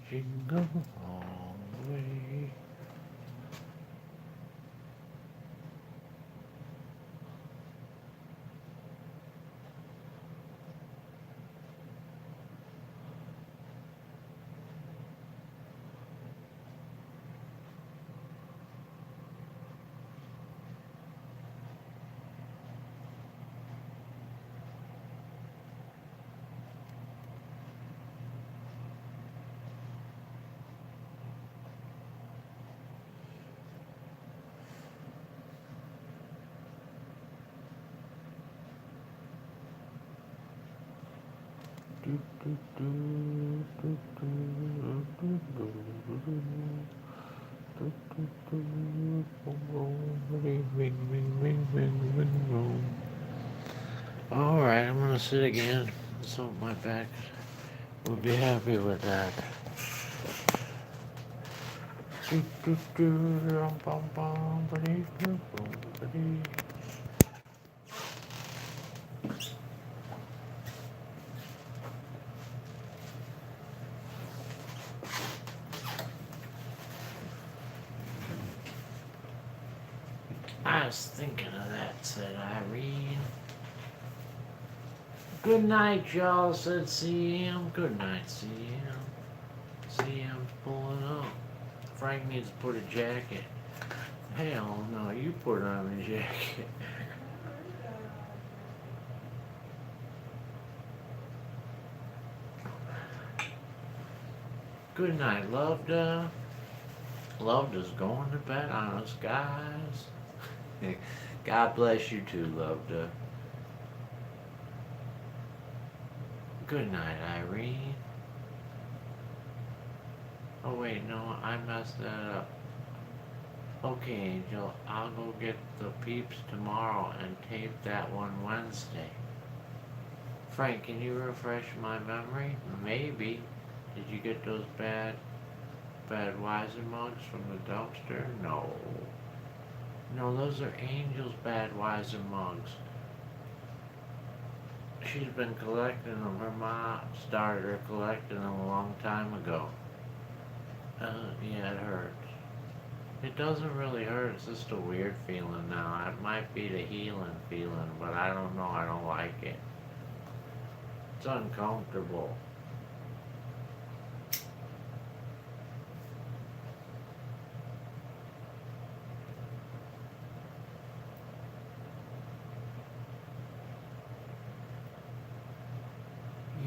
jingle all the way. Alright, I'm gonna sit again. So my back will be happy with that. I was thinking of that, said Irene. Good night, y'all, said CM. Good night, CM. CM's pulling up. Frank needs to put a jacket. Hell no, you put on a jacket. Good night, Loveda. Loveda's going to bed on us, guys. God bless you too, Loveda. Good night, Irene. Oh wait, no, I messed that up. Okay, Angel, I'll go get the peeps tomorrow and tape that one Wednesday. Frank, can you refresh my memory? Maybe. Did you get those bad Weiser mugs from the dumpster? No. No, those are Angel's bad Weiser mugs. She's been collecting them. Her mom started her collecting them a long time ago. Yeah, it hurts. It doesn't really hurt. It's just a weird feeling now. It might be the healing feeling, but I don't know. I don't like it. It's uncomfortable.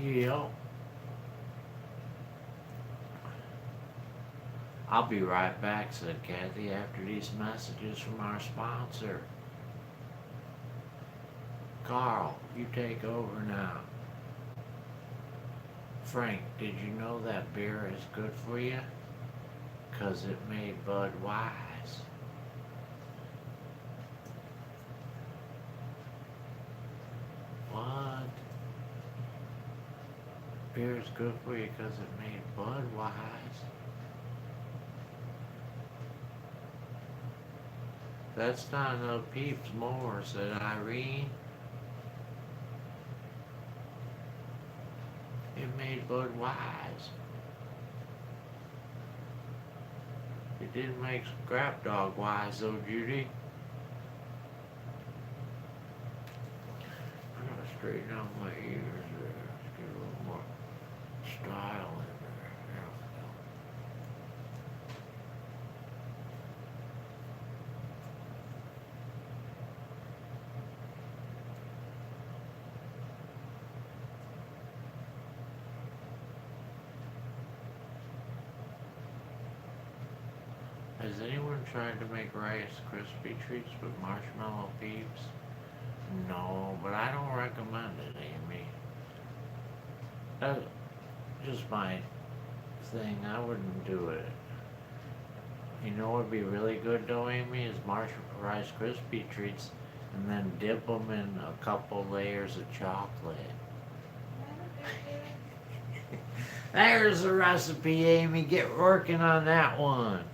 Yep. I'll be right back, said Kathy, after these messages from our sponsor. Carl, you take over now. Frank, did you know that beer is good for you? 'Cause it made Bud wise. What? Beer is good for you 'cause it made Bud wise. That's not enough peeps more, said Irene. It made Bud wise. It didn't make Scrap Dog wise though, Judy. I'm gonna straighten out my ears there. Let's get a little more style in there. There we go. Has anyone tried to make Rice Krispie treats with marshmallow peeps? No, but I don't recommend it, Amy. That's just my thing. I wouldn't do it. You know what would be really good though, Amy, is Rice Krispie treats and then dip them in a couple layers of chocolate. There's the recipe, Amy. Get working on that one.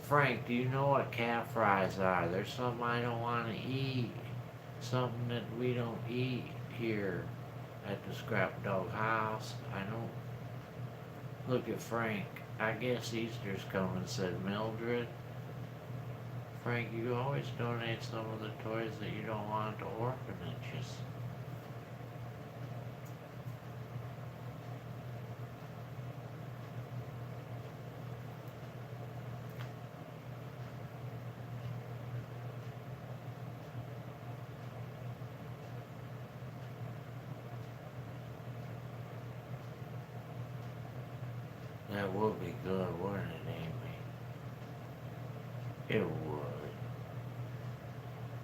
Frank, do you know what calf fries are? They're something I don't want to eat. Something that we don't eat here at the Scrap Dog house. I don't. Look at Frank. I guess Easter's coming, said Mildred. Frank, you always donate some of the toys that you don't want to orphanages. That would be good, wouldn't it, Amy? It would.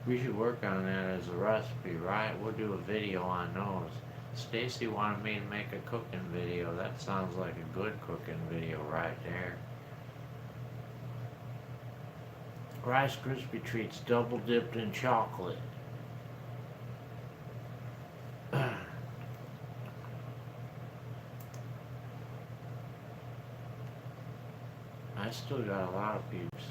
We should work on that as a recipe, right? We'll do a video on those. Stacy wanted me to make a cooking video. That sounds like a good cooking video right there. Rice Krispie treats double dipped in chocolate. I still got a lot of peeps.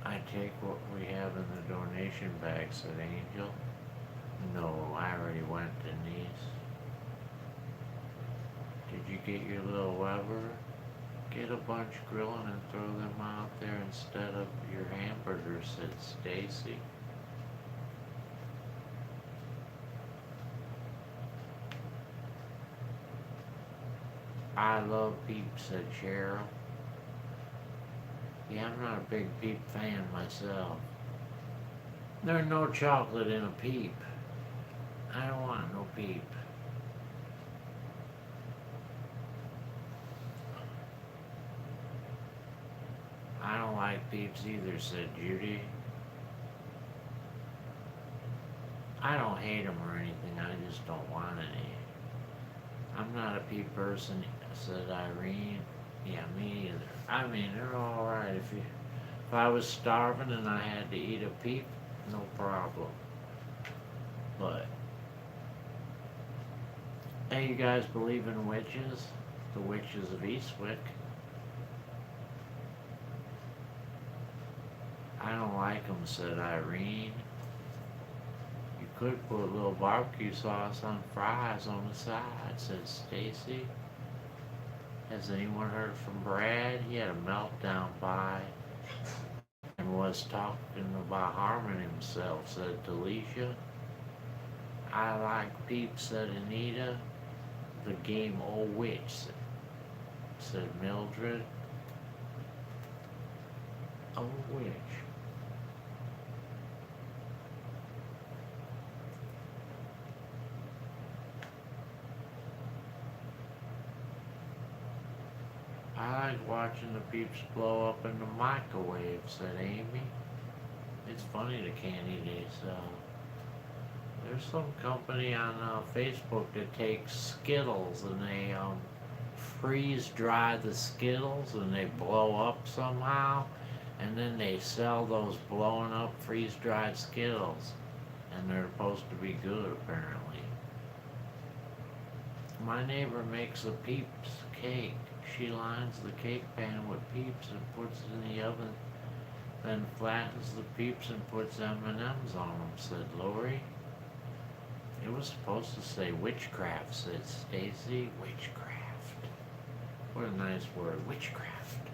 I take what we have in the donation bag, said Angel. No, I already went, Denise. Did you get your little Weber? Get a bunch grilling and throw them out there instead of your hamburgers, said Stacy. I love peeps, said Cheryl. Yeah, I'm not a big peep fan myself. There's no chocolate in a peep. I don't want no peep. I don't like peeps either, said Judy. I don't hate them or anything, I just don't want any. I'm not a peep person, said Irene. Yeah, me either. I mean, they're alright. If I was starving and I had to eat a peep, no problem. But, hey, you guys believe in witches? The witches of Eastwick. I don't like them, said Irene. You could put a little barbecue sauce on fries on the side, said Stacy. Has anyone heard from Brad? He had a meltdown by and was talking about harming himself, said Delisha. I like peeps, said Anita. The game old witch, said Mildred. Old witch. I like watching the peeps blow up in the microwave, said Amy. It's funny the candy they sell. There's some company on Facebook that takes Skittles and they freeze dry the Skittles and they blow up somehow, and then they sell those blown up freeze dried Skittles, and they're supposed to be good apparently. My neighbor makes a Peeps cake. She lines the cake pan with Peeps and puts it in the oven, then flattens the Peeps and puts M&Ms on them, said Lori. It was supposed to say witchcraft, said Stacy. Witchcraft. What a nice word, witchcraft.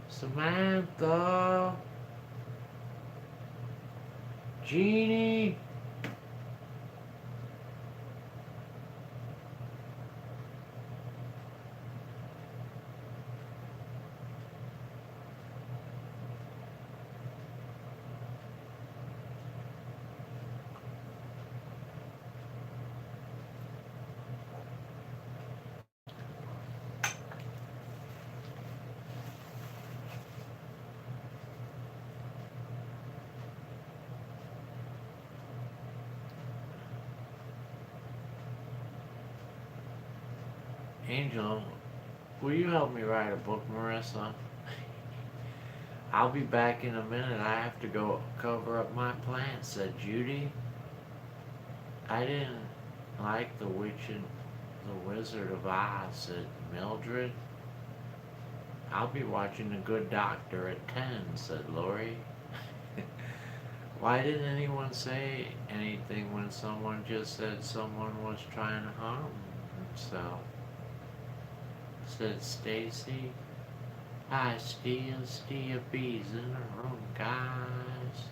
Samantha. Jeannie. Angel, will you help me write a book, Marissa? I'll be back in a minute. I have to go cover up my plants, said Judy. I didn't like The Witch and the Wizard of Oz, said Mildred. I'll be watching The Good Doctor at 10, said Lori. Why didn't anyone say anything when someone just said someone was trying to harm himself? Said Stacy. Hi, Stia B's in the room, guys.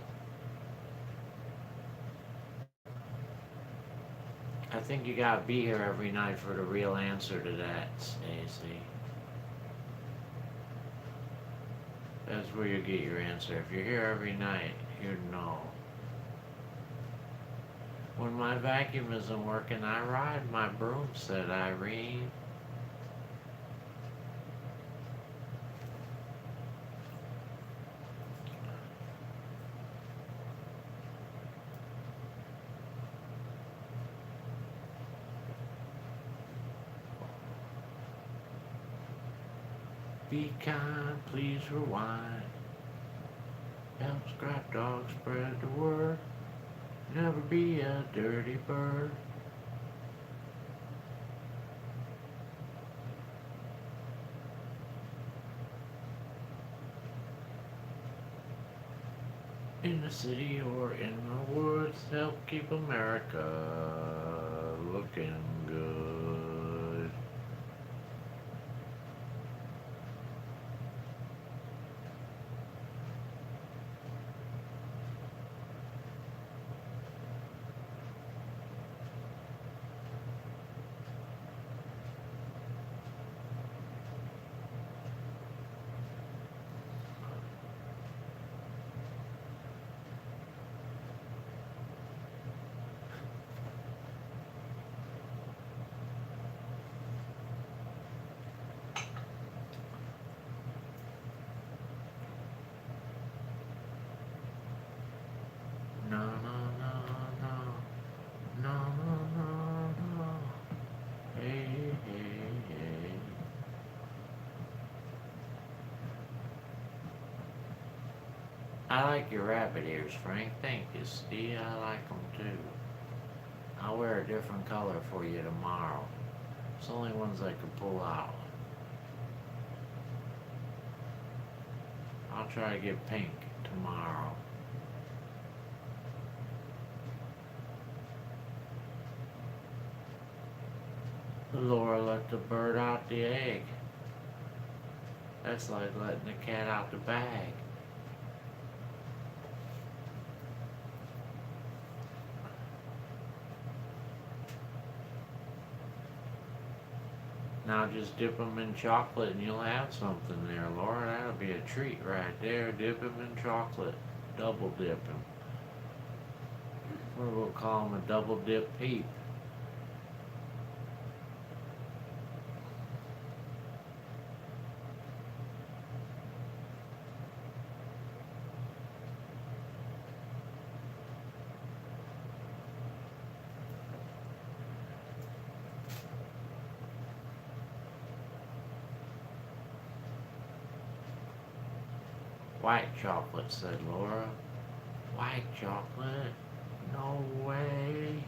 I think you gotta be here every night for the real answer to that, Stacy. That's where you get your answer. If you're here every night, you'd know. When my vacuum isn't working, I ride my broom, said Irene. Be kind, please rewind. Help Scrap Dog spread the word. Never be a dirty bird. In the city or in the woods, help keep America looking good. No, no, no, no. No, no, no, no. Hey, hey, hey. I like your rabbit ears, Frank. Thank you, Steve. I like them too. I'll wear a different color for you tomorrow. It's the only ones I could pull out. I'll try to get pink tomorrow. Laura let the bird out the egg. That's like letting the cat out the bag. Now just dip them in chocolate and you'll have something there, Laura. That'll be a treat right there. Dip them in chocolate. Double dip them. Or we'll call them a double dip peep. White chocolate, said Laura. White chocolate? No way.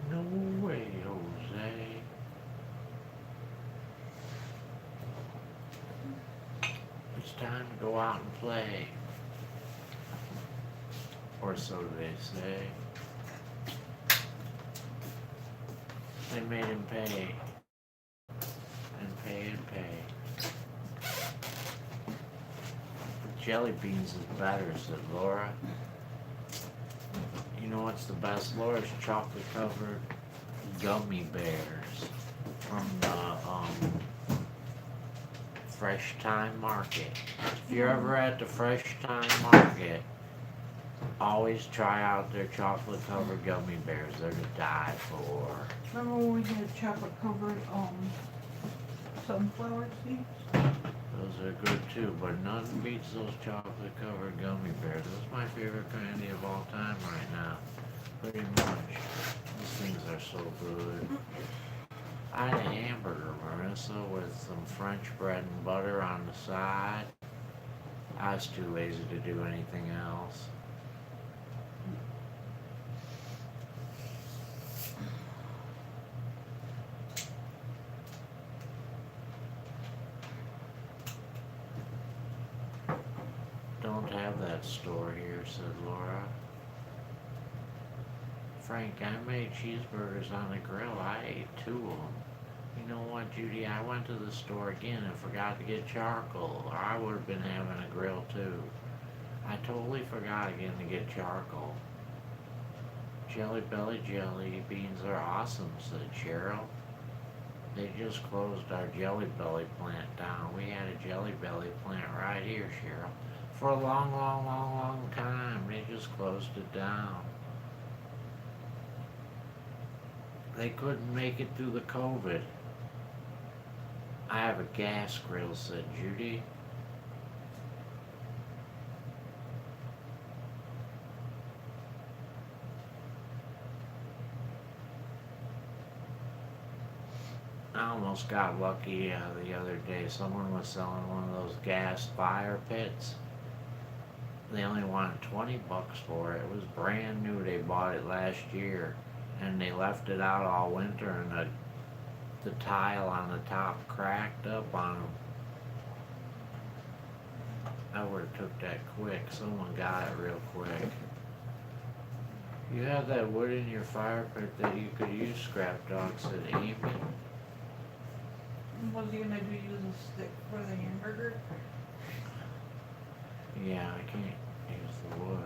No way, Jose. It's time to go out and play. Or so they say. They made him pay. And pay and pay. Jelly beans is better, said Laura. You know what's the best, Laura? Is chocolate covered gummy bears from the Fresh Time Market. If you're ever at the Fresh Time Market, always try out their chocolate covered gummy bears. They're to die for. Remember when we had chocolate covered, sunflower seeds? Those are good too, but nothing beats those chocolate covered gummy bears. That's my favorite candy of all time right now. Pretty much. These things are so good. I had a hamburger, Marissa, with some French bread and butter on the side. I was too lazy to do anything else. Don't have that store here, said Laura. Frank, I made cheeseburgers on the grill. I ate 2 of them. You know what, Judy? I went to the store again and forgot to get charcoal, or I would have been having a grill too. I totally forgot again to get charcoal. Jelly Belly jelly beans are awesome, said Cheryl. They just closed our Jelly Belly plant down. We had a Jelly Belly plant right here, Cheryl. For a long, long, long, long time. They just closed it down. They couldn't make it through the COVID. I have a gas grill, said Judy. I almost got lucky the other day. Someone was selling one of those gas fire pits. They only wanted 20 bucks for it. It was brand new. They bought it last year. And they left it out all winter, and the tile on the top cracked up on them. I would have took that quick. Someone got it real quick. You have that wood in your fire pit that you could use, Scrap Dog, said Amy. Was he gonna do use a stick for the hamburger? Yeah, I can't use the wood.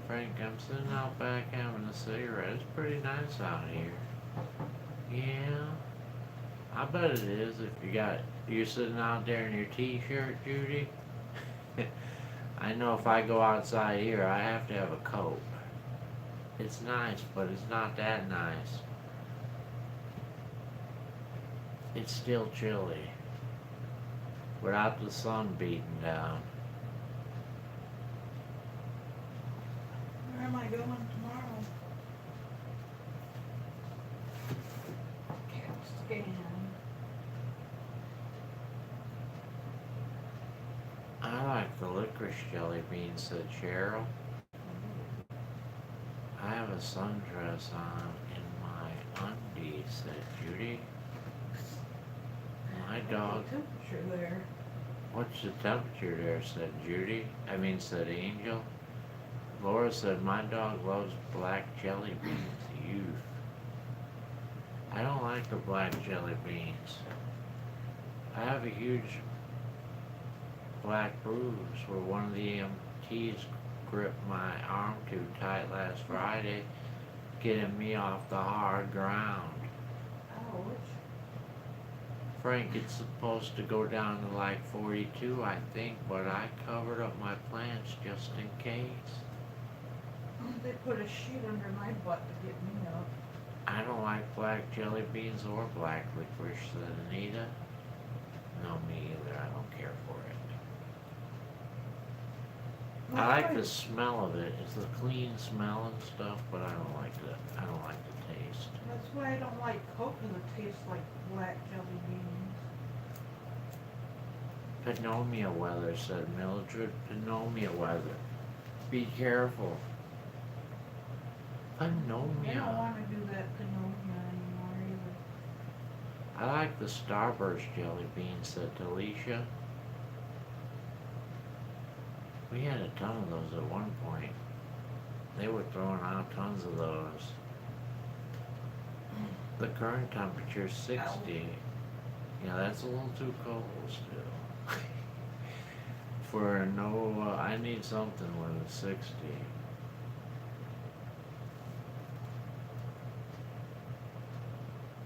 Frank, I'm sitting out back having a cigarette. It's pretty nice out here. Yeah, I bet it is if you're sitting out there in your t-shirt, Judy. I know if I go outside here, I have to have a coat. It's nice, but it's not that nice. It's still chilly without the sun beating down. Where am I going tomorrow? CAT scan. I like the licorice jelly beans, said Cheryl. I have a sundress on in my undies, said Judy. My dog. What's the temperature there? What's the temperature there, said Judy. Said Angel. Laura said, my dog loves black jelly beans. Youth. I don't like the black jelly beans. I have a huge black bruise where one of the EMTs gripped my arm too tight last Friday, getting me off the hard ground. Ouch. Frank, it's supposed to go down to like 42, I think, but I covered up my plants just in case. They put a sheet under my butt to get me up. I don't like black jelly beans or black licorice, said Anita. No, me either. I don't care for it. I like the smell of it. It's the clean smell and stuff, but I don't like the taste. That's why I don't like Coke, because it tastes like black jelly beans. Pneumonia weather, said Mildred. Pneumonia weather. Be careful. I don't Pneumonia. want to do that pneumonia anymore either. I like the Starburst jelly beans, said Delisha. We had a ton of those at one point. They were throwing out tons of those. The current temperature is 60. Yeah, that's a little too cold still. For no, I need something when it's 60.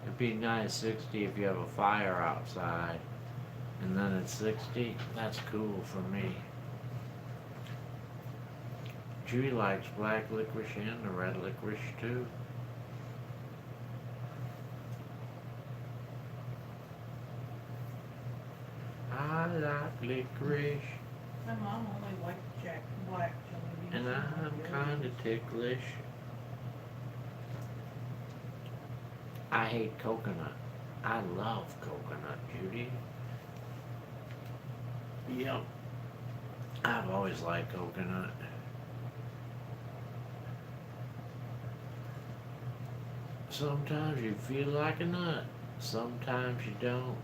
It'd be nice 60 if you have a fire outside. And then it's 60, that's cool for me. Judy likes black licorice and the red licorice too. I like licorice, My mom only liked black jelly beans. and I'm kinda ticklish. I hate coconut. I love coconut, Judy. Yep. I've always liked coconut. Sometimes you feel like a nut. Sometimes you don't.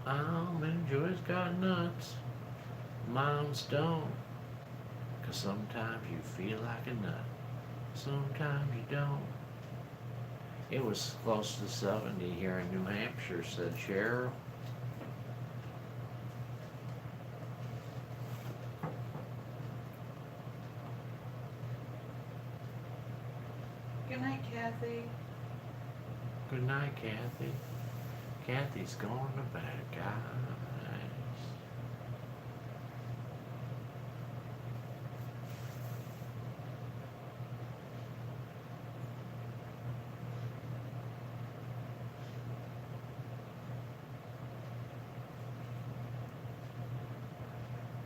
And Joy's got nuts. Moms don't. 'Cause sometimes you feel like a nut. Sometimes you don't. It was close to 70 here in New Hampshire, said Cheryl. Good night, Kathy. Good night, Kathy. Kathy's going to bed, guys.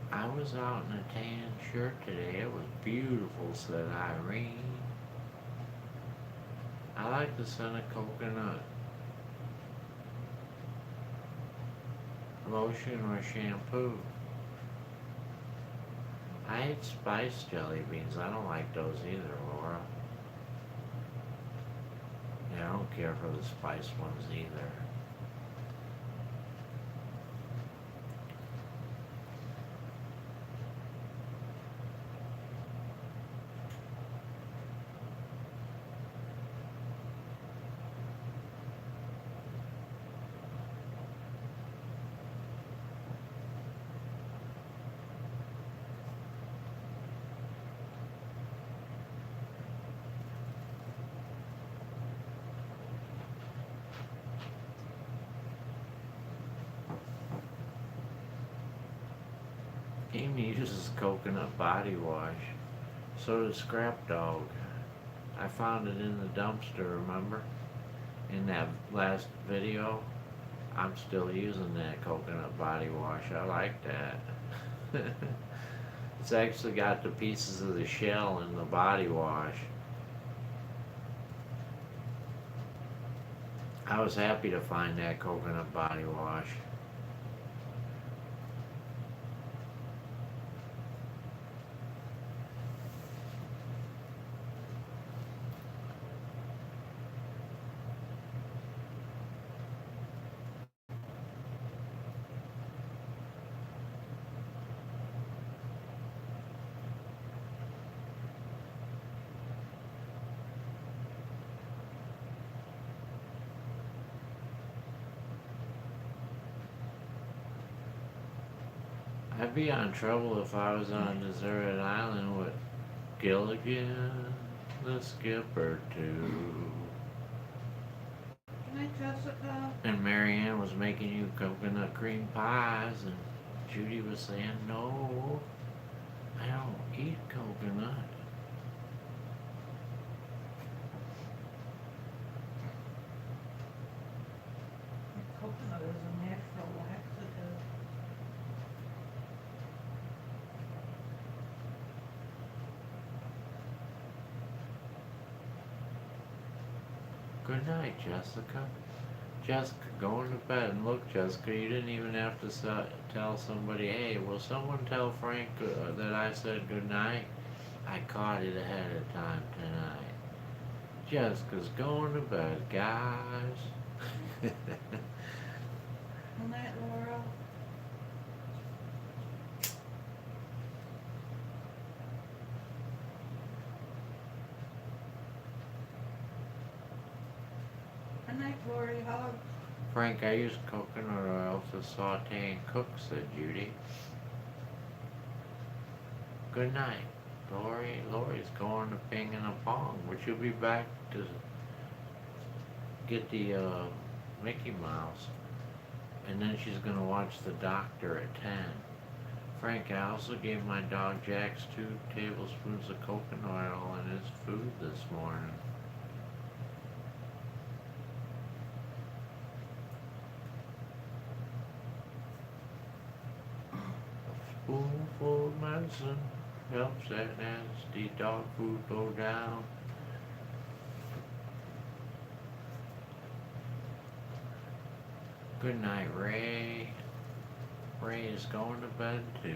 I was out in a tan shirt today. It was beautiful, said Irene. I like the scent of coconut. Lotion or shampoo. I hate spiced jelly beans. I don't like those either, Laura. Yeah, I don't care for the spiced ones either. Amy uses coconut body wash. So does Scrap Dog. I found it in the dumpster, remember? In that last video. I'm still using that coconut body wash. I like that. It's actually got the pieces of the shell in the body wash. I was happy to find that coconut body wash. I'd be on trouble if I was on a deserted island with Gilligan, the skipper too. Good night, Jessica. And Marianne was making you coconut cream pies, and Judy was saying, no, I don't eat coconut. Coconut is a natural laxative. Good night, Jessica. Jessica, going to bed. And look, Jessica, you didn't even have to tell somebody, hey, will someone tell Frank that I said good night? I caught it ahead of time tonight. Jessica's going to bed, guys. Good night, Laura. Good night, Glory. Hug. Frank, I use coconut oil to saute and cook, said Judy. Good night, Lori. Lori's going to Ping and a Pong, but she'll be back to get the Mickey Mouse. And then she's going to watch The Doctor at 10. Frank, I also gave my dog Jax 2 tablespoons of coconut oil in his food this morning. A spoonful of medicine helps that nasty dog food go down. Good night, Ray. Ray is going to bed too.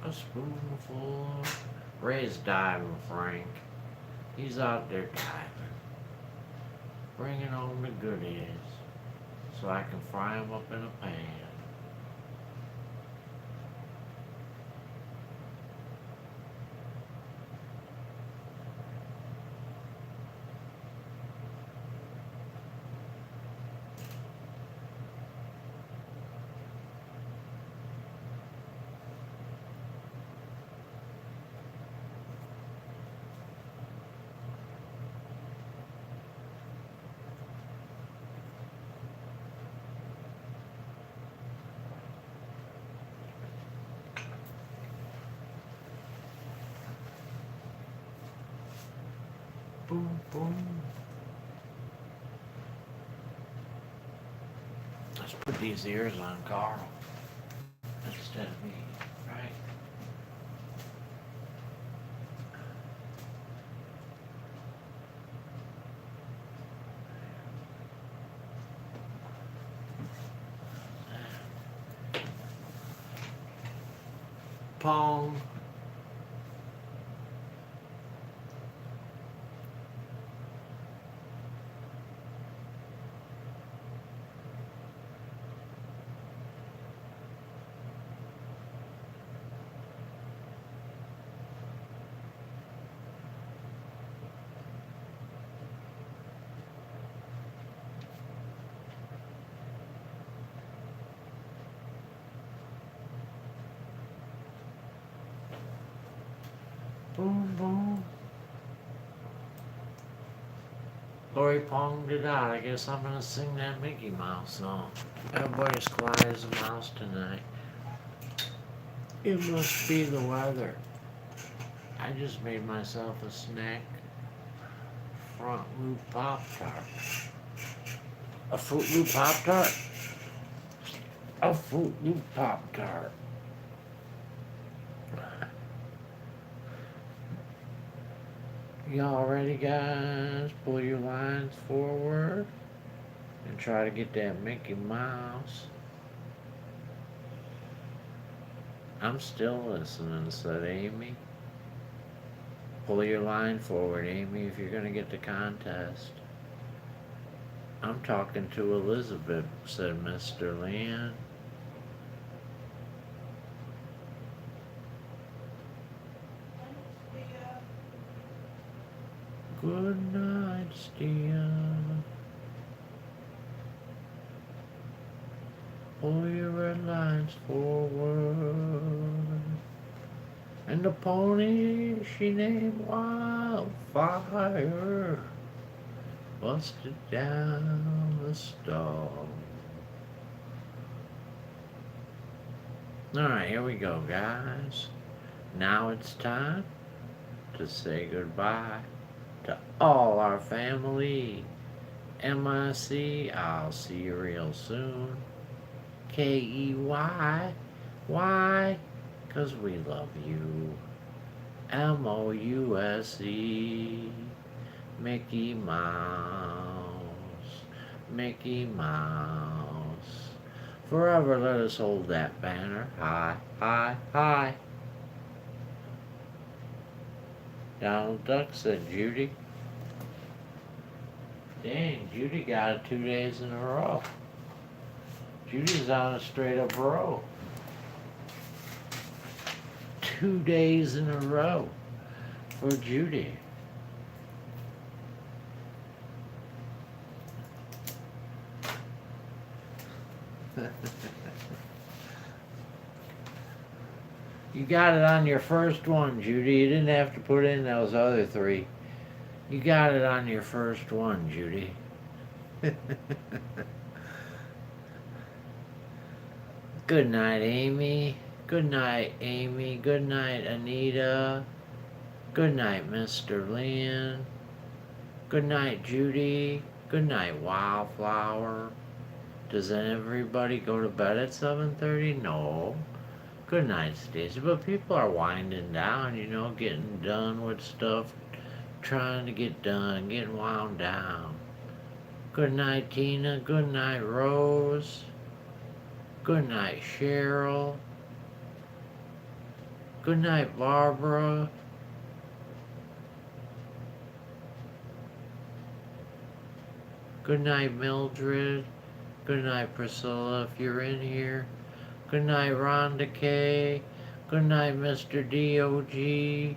A spoonful. Ray's diving, Frank. He's out there diving, bringing home the goodies so I can fry them up in a pan. Boom, boom. Let's put these ears on Carl instead of me, right? Pong. Boom, boom. Lori ponged it out. I guess I'm gonna sing that Mickey Mouse song. Everybody's quiet as a mouse tonight. It must be the weather. I just made myself a snack front loop Pop Tart. A Fruit Loop Pop Tart? A Fruit Loop Pop Tart. Y'all ready, guys? Pull your lines forward and try to get that Mickey Mouse. I'm still listening, said Amy. Pull your line forward, Amy, if you're gonna get the contest. I'm talking to Elizabeth, said Mr. Leon. Good night, Stia. Pull your red lines forward. And the pony she named Wildfire busted down the stall. Alright, here we go, guys. Now it's time to say goodbye to all our family. MIC, I'll see you real soon. KEY, why? 'Cause we love you. MOUSE, Mickey Mouse, Mickey Mouse. Forever let us hold that banner high, high, high. Donald Duck said, Judy. Dang, Judy got it 2 days in a row. Judy's on a straight up row. 2 days in a row for Judy. You got it on your first one, Judy. You didn't have to put in those other 3. You got it on your first one, Judy. Good night, Amy. Good night, Amy. Good night, Anita. Good night, Mr. Lynn. Good night, Judy. Good night, Wildflower. Does everybody go to bed at 7:30? No. Good night, Stacy. But people are winding down, getting done with stuff, trying to get done, getting wound down. Good night, Tina. Good night, Rose. Good night, Cheryl. Good night, Barbara. Good night, Mildred. Good night, Priscilla, if you're in here. Good night, Rhonda K. Good night, Mr. DOG.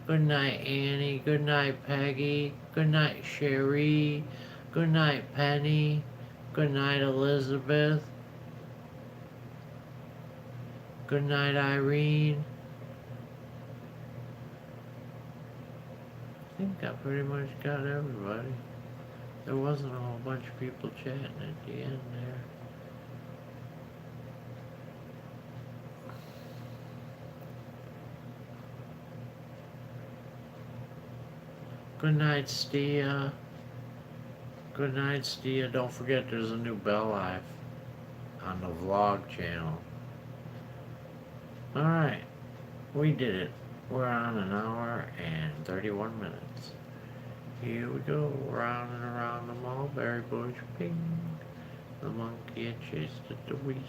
Good night, Annie. Good night, Peggy. Good night, Sherry. Good night, Penny. Good night, Elizabeth. Good night, Irene. I think I pretty much got everybody. There wasn't a whole bunch of people chatting at the end there. Good night, Stia. Good night, Stia. Don't forget there's a new Bell Life on the vlog channel. Alright, we did it. We're on an hour and 31 minutes. Here we go, round and around the mulberry bush, ping. The monkey had chased it, the weasel.